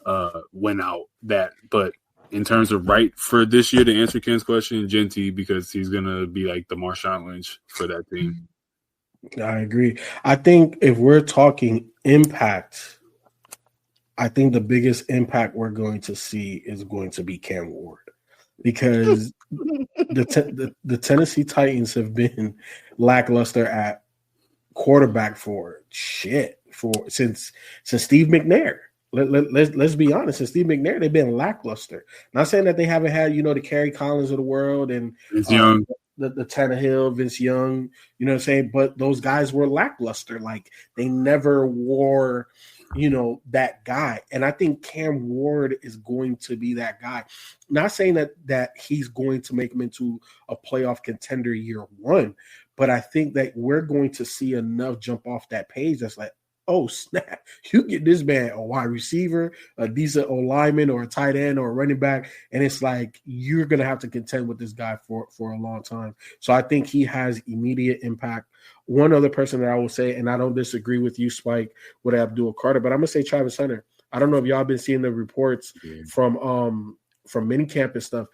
to win out that. But in terms of right for this year, to answer Ken's question, Genty, because he's going to be like the Marshawn Lynch for that team. I agree. I think if we're talking impact, I think the biggest impact we're going to see is going to be Cam Ward, because the Tennessee Titans have been lackluster at quarterback since Steve McNair. Let's be honest. Since Steve McNair, they've been lackluster. Not saying that they haven't had the Kerry Collins of the world and the Tannehill, Vince Young, you know what I'm saying? But those guys were lackluster. Like they never wore, that guy. And I think Cam Ward is going to be that guy. Not saying that he's going to make him into a playoff contender year one, but I think that we're going to see enough jump off that page that's like, oh, snap, you get this man a wide receiver, a decent O-lineman, or a tight end, or a running back, and it's like you're going to have to contend with this guy for a long time. So I think he has immediate impact. One other person that I will say, and I don't disagree with you, Spike, with Abdul Carter, but I'm going to say Travis Hunter. I don't know if y'all been seeing the reports from minicamp and stuff.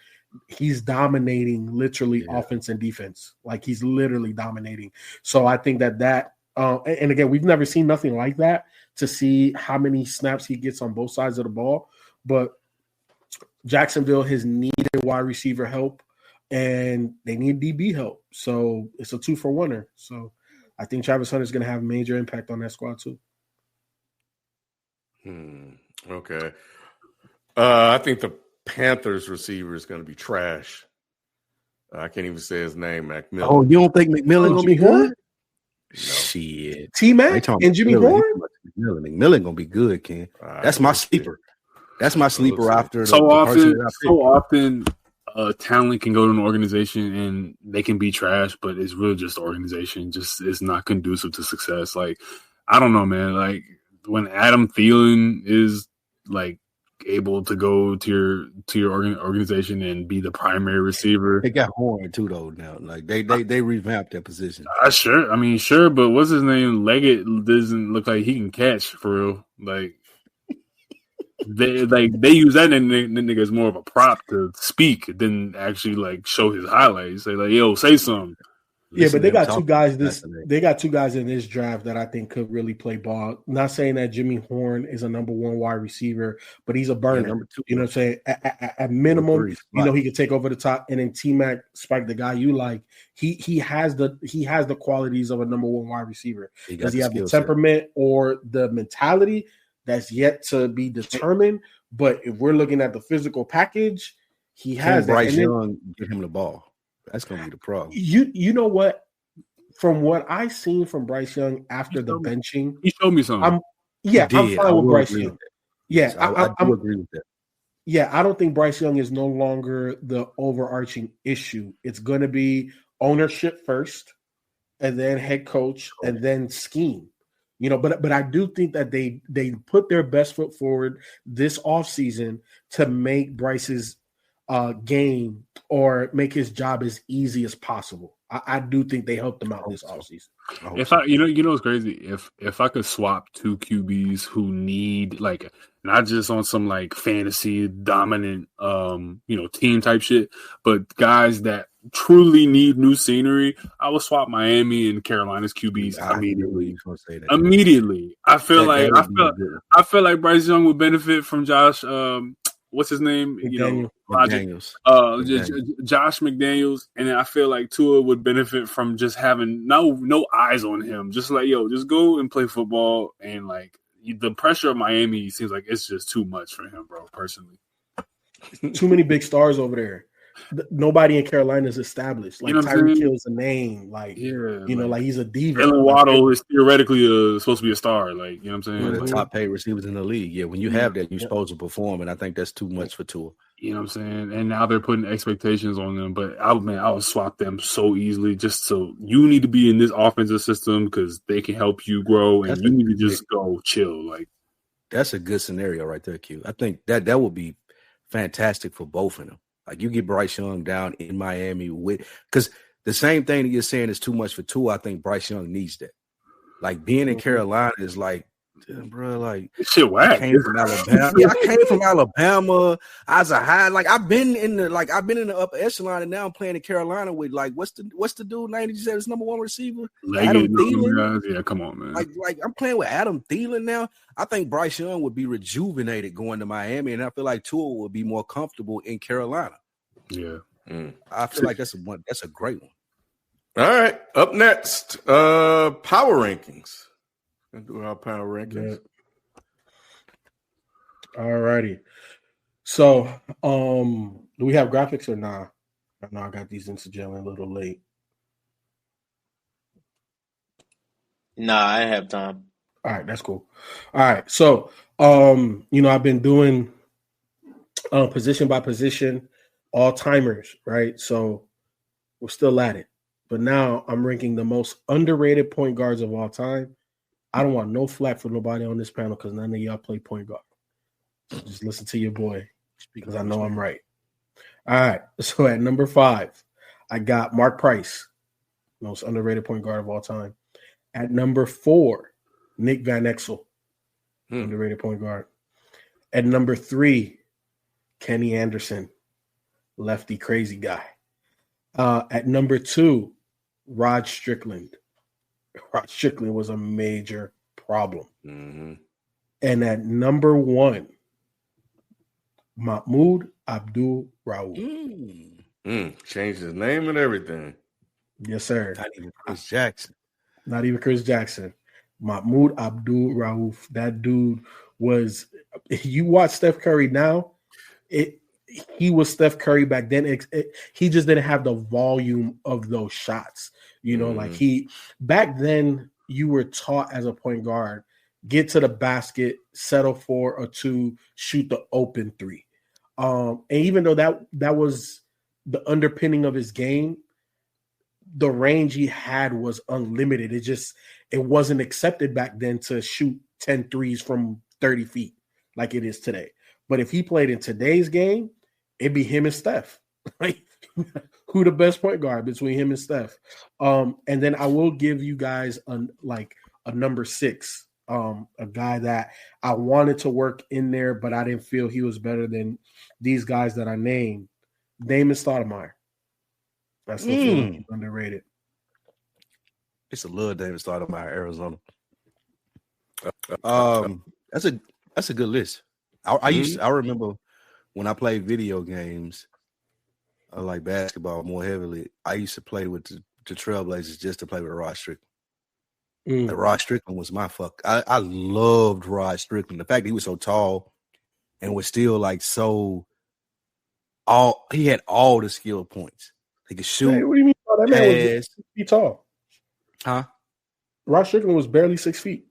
He's dominating literally offense and defense. Like he's literally dominating. So I think that and again, we've never seen nothing like that to see how many snaps he gets on both sides of the ball. But Jacksonville has needed wide receiver help, and they need DB help. So it's a 2-for-1er. So I think Travis Hunter is going to have a major impact on that squad too. Okay. I think the Panthers receiver is going to be trash. I can't even say his name, McMillan. Oh, you don't think McMillan going to be good? No. Shit. T-Mac and Jimmy Horn? McMillan gonna be good, Ken. That's my sleeper. That's my sleeper after so often talent can go to an organization and they can be trash, but it's really just the organization. Just is not conducive to success. Like, I don't know, man. Like when Adam Thielen is like able to go to your organization and be the primary receiver. They got Horn too, though. Now, like they revamped their position. Sure, but what's his name? Leggett doesn't look like he can catch for real. Like they use that nigga as more of a prop to speak than actually like show his highlights. Say like, yo, say something. Yeah, but they got two guys. They got two guys in this draft that I think could really play ball. Not saying that Jimmy Horn is a number one wide receiver, but he's a burner. Number two, you know what I'm saying? At minimum, he could take over the top. And then T-Mac, Spike, the guy you like, he has the qualities of a number one wide receiver. Does he have the temperament or the mentality? That's yet to be determined. But if we're looking at the physical package, he has that. Bryce Young get him the ball. That's going to be the problem. You know what? From what I seen from Bryce Young after the benching, he showed me something. I'm fine with Bryce Young. Yeah, I do agree with that. Yeah, I don't think Bryce Young is no longer the overarching issue. It's going to be ownership first, and then head coach, and then scheme. But I do think that they put their best foot forward this offseason to make Bryce's game or make his job as easy as possible. I do think they helped him out this offseason. What's crazy? If I could swap two QBs who need like not just on some like fantasy dominant team type shit, but guys that truly need new scenery, I would swap Miami and Carolina's QBs immediately. Immediately. I feel like Bryce Young would benefit from Josh what's his name? McDaniels. Josh McDaniels, and then I feel like Tua would benefit from just having no eyes on him. Just like, just go and play football, and like the pressure of Miami seems like it's just too much for him, bro. Personally, too many big stars over there. nobody in Carolina is established. Like Tyreek Hill's a name. Like like he's a diva. Jalen Waddle is theoretically supposed to be a star. Like, you know what I'm saying? One of the top paid receivers in the league. Yeah, when you have that, you're supposed to perform, and I think that's too much for Tua. You know what I'm saying? And now they're putting expectations on them. But I would swap them so easily. Just so you need to be in this offensive system because they can help you grow, and you need to just go chill. Like, that's a good scenario right there, Q. I think that would be fantastic for both of them. Like, you get Bryce Young down in Miami because the same thing that you're saying is too much for Tua. I think Bryce Young needs that. Like, being in Carolina is like, bro, like, shit whack. I came from Alabama. I came from Alabama. I was a high, like, I've been in the upper echelon, and now I'm playing in Carolina with, like, what's the dude name you said is number one receiver? Adam Thielen. Yeah, come on, man. Like I'm playing with Adam Thielen now. I think Bryce Young would be rejuvenated going to Miami, and I feel like Tua would be more comfortable in Carolina. Yeah, I feel like that's a great one. All right, up next, power rankings. Let's do our power rankings. Yeah. All righty. So, do we have graphics or nah? No, I got these into gelling a little late. Nah, I have time. All right, that's cool. All right, so I've been doing position by position, all timers, right? So we're still at it, but now I'm ranking the most underrated point guards of all time. I don't want no flack for nobody on this panel because none of y'all play point guard. So just listen to your boy because I know I'm right. All right, so at number 5, I got Mark Price, most underrated point guard of all time. At number 4, Nick Van Exel, underrated point guard. At number 3, Kenny Anderson, lefty crazy guy. At number 2, Rod Strickland. Rod Strickland was a major problem. Mm-hmm. And at number 1, Mahmoud Abdul-Rauf. Changed his name and everything. Yes, sir. Not even Chris Jackson. Not even Chris Jackson. Mahmoud Abdul-Rauf. That dude was – you watch Steph Curry now, he was Steph Curry back then. He just didn't have the volume of those shots. Like back then you were taught as a point guard, get to the basket, settle for a 2, shoot the open 3. And even though that was the underpinning of his game, the range he had was unlimited. It wasn't accepted back then to shoot 10 threes from 30 feet like it is today. But if he played in today's game, it'd be him and Steph. Like, who the best point guard between him and Steph? And then I will give you guys a number 6, a guy that I wanted to work in there, but I didn't feel he was better than these guys that I named. Damon Stoudemire. That's underrated. It's a little Damon Stoudemire, Arizona. That's a good list. I remember when I played video games, like basketball more heavily, I used to play with the Trailblazers just to play with Rod Strickland. Like, Rod Strickland was my fuck. I loved Rod Strickland. The fact that he was so tall and was still like he had all the skill points. He could shoot. Hey, what do you mean? That man was 6 feet tall. Huh? Rod Strickland was barely 6 feet.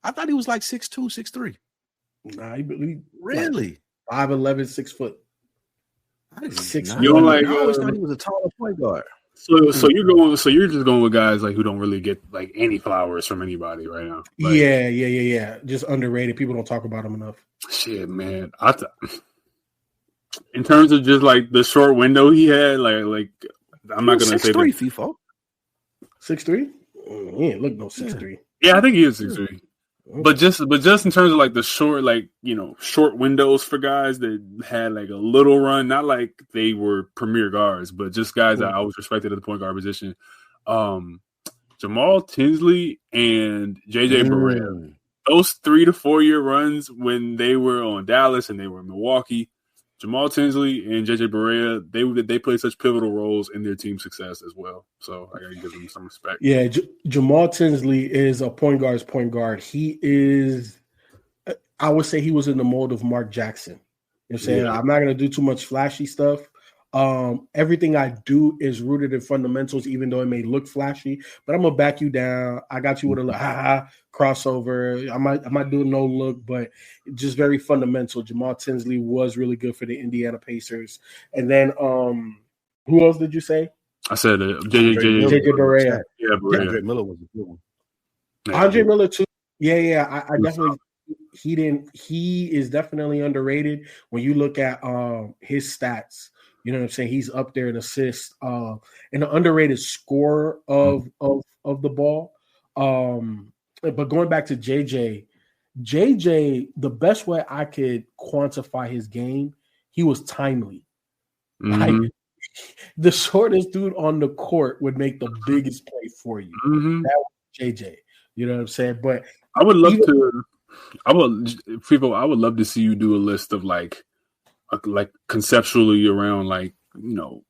I thought he was like 6'2", 6'3". Nah, he really 5'11", 6 foot. I didn't 6 You don't like? I always thought he was a taller point guard. So you're just going with guys like who don't really get like any flowers from anybody right now. Like, yeah. Just underrated. People don't talk about him enough. Shit, man. In terms of just like the short window he had, like I'm not gonna say 6'3", FIFO. 6'3"? He ain't look no 6'3". Yeah, I think he is 6'3". But just in terms of like the short, short windows for guys that had like a little run, not like they were premier guards, but just guys that I always respected at the point guard position. Jamal Tinsley and JJ Barea. Those 3 to 4 year runs when they were on Dallas and they were in Milwaukee, Jamal Tinsley and JJ Barea, they played such pivotal roles in their team's success as well. So I gotta give them some respect. Yeah, Jamal Tinsley is a point guard's point guard. He is, I would say he was in the mold of Mark Jackson. You know what I'm saying? I'm not gonna do too much flashy stuff, Everything I do is rooted in fundamentals, even though it may look flashy. But I'm gonna back you down. I got you with a little crossover. I might do a no look, but just very fundamental. Jamal Tinsley was really good for the Indiana Pacers. And then who else did you say? I said JJ Barea. Yeah, Barea. Andre Miller was a good one. Andre Miller too. Yeah. I definitely. He is definitely underrated when you look at his stats. You know what I'm saying? He's up there in assists, and an underrated scorer of the ball. But going back to JJ, the best way I could quantify his game, he was timely. Mm-hmm. Like the shortest dude on the court would make the biggest play for you. Mm-hmm. That was JJ. You know what I'm saying? But I would love to. I would love to see you do a list of like conceptually around like, you know,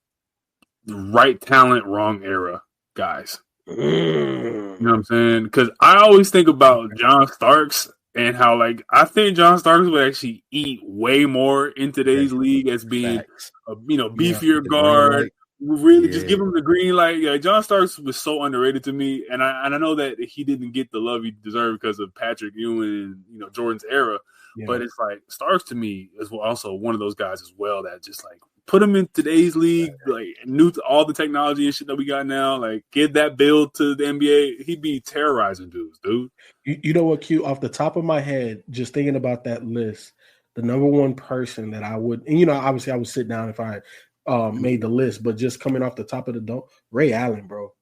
right talent, wrong era guys. You know what I'm saying? Because I always think about John Starks and how like I think John Starks would actually eat way more in today's league as being a beefier guard. Really, just give him the green light. Yeah, John Starks was so underrated to me, and I know that he didn't get the love he deserved because of Patrick Ewing and Jordan's era. Yeah. But it's like Starks to me is also one of those guys as well that just like put him in today's league, like new to all the technology and shit that we got now. Like give that build to the NBA, he'd be terrorizing dudes, dude. You know what, Q? Off the top of my head, just thinking about that list, the number one person that I would, and obviously I would sit down if I made the list, but just coming off the top of the dome, Ray Allen, bro,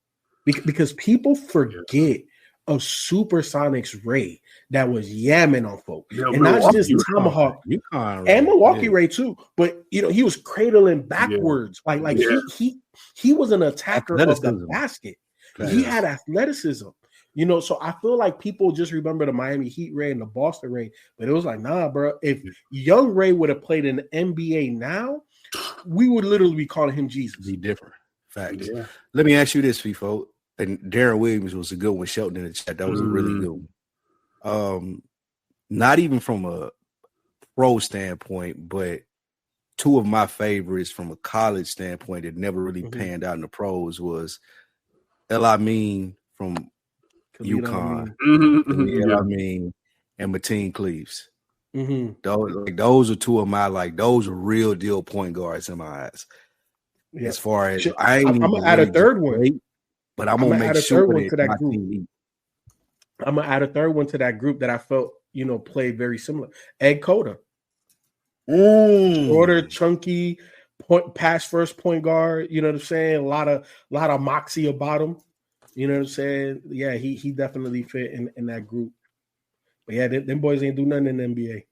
because people forget of Supersonics Ray that was yamming on folk, and not just Tomahawk and Milwaukee Ray too, but he was cradling backwards, he was an attacker of the basket. He had athleticism. So I feel like people just remember the Miami Heat Ray and the Boston Ray, but it was like, nah, bro. If young Ray would have played in the NBA now, we would literally be calling him Jesus. Be different. Facts. Yeah. Let me ask you this, FIFO. And Darren Williams was a good one. Shelton in the chat. That was a really good one. Not even from a pro standpoint, but two of my favorites from a college standpoint that never really panned out in the pros was El-Amin from UConn. El-Amin and Mateen Cleaves. Those are two of my those are real deal point guards in my eyes. Yeah. As far as I'm gonna add a third one, but I'm gonna make sure to that group. I'm gonna add a third one to that group that I felt played very similar. Ed Cota, shorter, chunky, pass first point guard. You know what I'm saying? A lot of moxie about him. You know what I'm saying? Yeah, he definitely fit in that group. But yeah, them boys ain't do nothing in the NBA.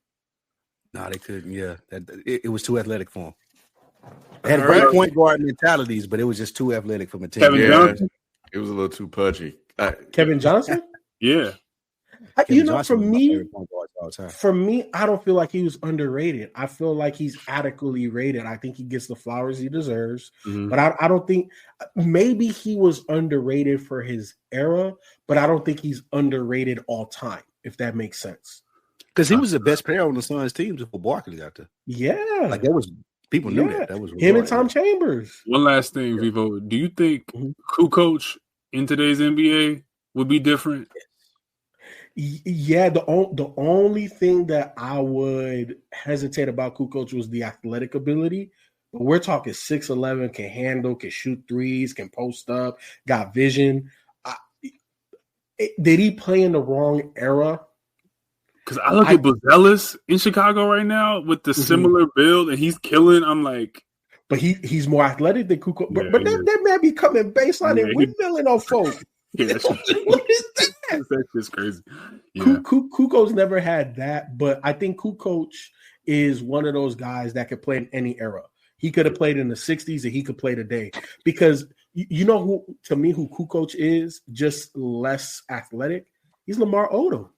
No, they couldn't. Yeah, it was too athletic for them. They had great point guard mentalities, but it was just too athletic for Mateen. Kevin Johnson? It was a little too pudgy. Kevin Johnson? Yeah. For me, I don't feel like he was underrated. I feel like he's adequately rated. I think he gets the flowers he deserves. But I don't think maybe he was underrated for his era, but I don't think he's underrated all time, if that makes sense. Because he was the best player on the Suns team before Barkley got there. Yeah. That was people knew that. That was him and Tom Chambers. One last thing, Vivo. Do you think Kukoc in today's NBA would be different? Yeah, the only thing that I would hesitate about Kukoc was the athletic ability. But we're talking 6'11", can handle, can shoot threes, can post up, got vision. Did he play in the wrong era? Because I look at Buzelis in Chicago right now with the similar build, and he's killing. I'm like, but he's more athletic than Kukoc. But that man be coming baseline and windmilling on folks. Yeah, what is that? That's just crazy. Yeah. Kukoc's never had that, but I think Kukoc is one of those guys that could play in any era. He could have played in the 60s and he could play today. Because you know who Kukoc is, just less athletic? He's Lamar Odom.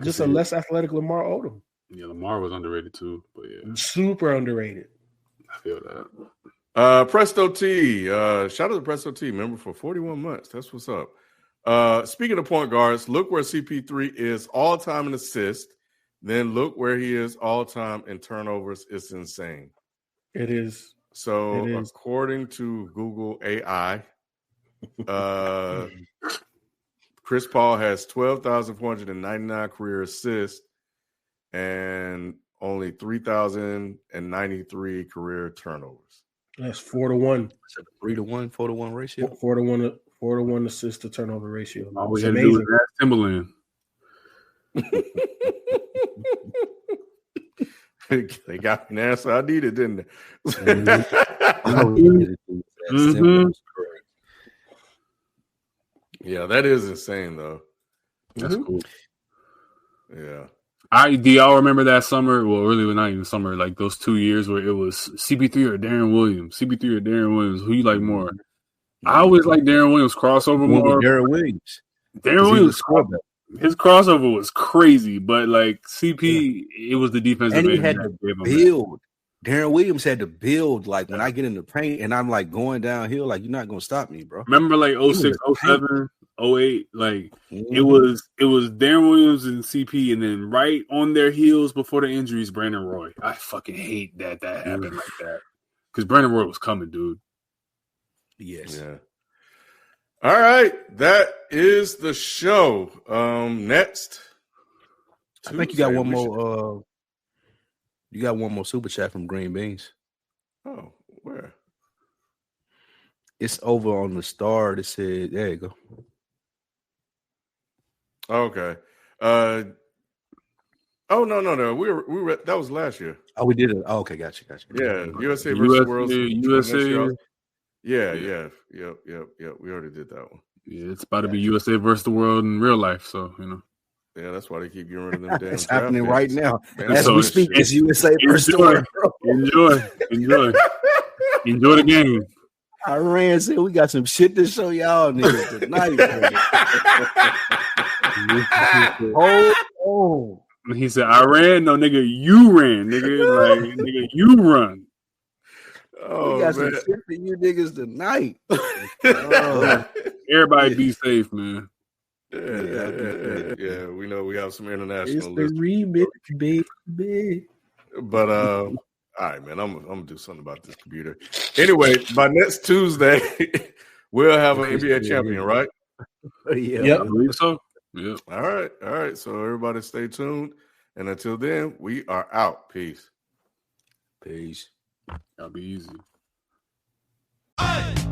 Just a less athletic Lamar Odom. Yeah, Lamar was underrated too, but yeah. Super underrated. I feel that. Presto T. Shout out to Presto T, member for 41 months. That's what's up. Speaking of point guards, look where CP3 is all-time in assists. Then look where he is all-time in turnovers. It's insane. It is. So according to Google AI, Chris Paul has 12,499 career assists and only 3,093 career turnovers. That's 4-1. 3-1, 4-1 ratio. 4-1 assist to turnover ratio. All we had to do was ask Timberland. They got an answer I needed, didn't they? Mm-hmm. Yeah, that is insane, though. That's cool. Yeah. Do y'all remember that summer? Well, really, not even summer. Like those 2 years where it was CP3 or Darren Williams. CP3 or Darren Williams. Who you like more? I always like Darren Williams crossover more. Darren Williams. Darren Williams. His crossover was crazy, but like CP, it was the defensive and he end had that to gave him build. Darren Williams had to build. Like when I get in the paint and I'm like going downhill, like you're not gonna stop me, bro. Remember like 06, 07, 08, like it was Darren Williams and CP, and then right on their heels before the injuries, Brandon Roy. I fucking hate that happened like that because Brandon Roy was coming, dude. Yes. Yeah. All right, that is the show. Next, I think you got one more. You got one more super chat from Green Beans. Oh, where? It's over on the star. It said, "There you go." Okay. Oh no. We were that was last year. Oh, we did it. Oh, okay, gotcha. Yeah, USA versus World. USA. Yeah. Yep. We already did that one. Yeah, it's about to be USA versus the world in real life. So Yeah, that's why they keep getting rid of them damn. It's happening picks. right now. Man, as we speak, it's USA versus the world. Enjoy the game. Iran said we got some shit to show y'all niggas tonight. oh. He said, "I ran, no nigga, you ran, nigga, like nigga, you run." Oh, we got some shit for you niggas tonight. Everybody be safe, man. Yeah, we know we have some international. It's the remix, baby. But all right, man, I'm gonna do something about this computer. Anyway, by next Tuesday, we'll have an NBA champion, right? Yeah, I believe so. Yeah. All right. So everybody, stay tuned, and until then, we are out. Peace. That'll be easy. Let's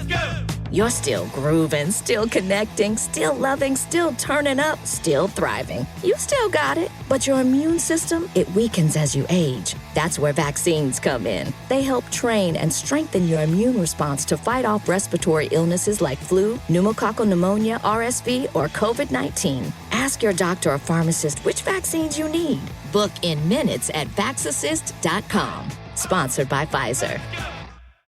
go. You're still grooving, still connecting, still loving, still turning up, still thriving. You still got it, but your immune system, it weakens as you age. That's where vaccines come in. They help train and strengthen your immune response to fight off respiratory illnesses like flu, pneumococcal pneumonia, RSV, or COVID-19. Ask your doctor or pharmacist which vaccines you need. Book in minutes at vaxassist.com. Sponsored by Pfizer.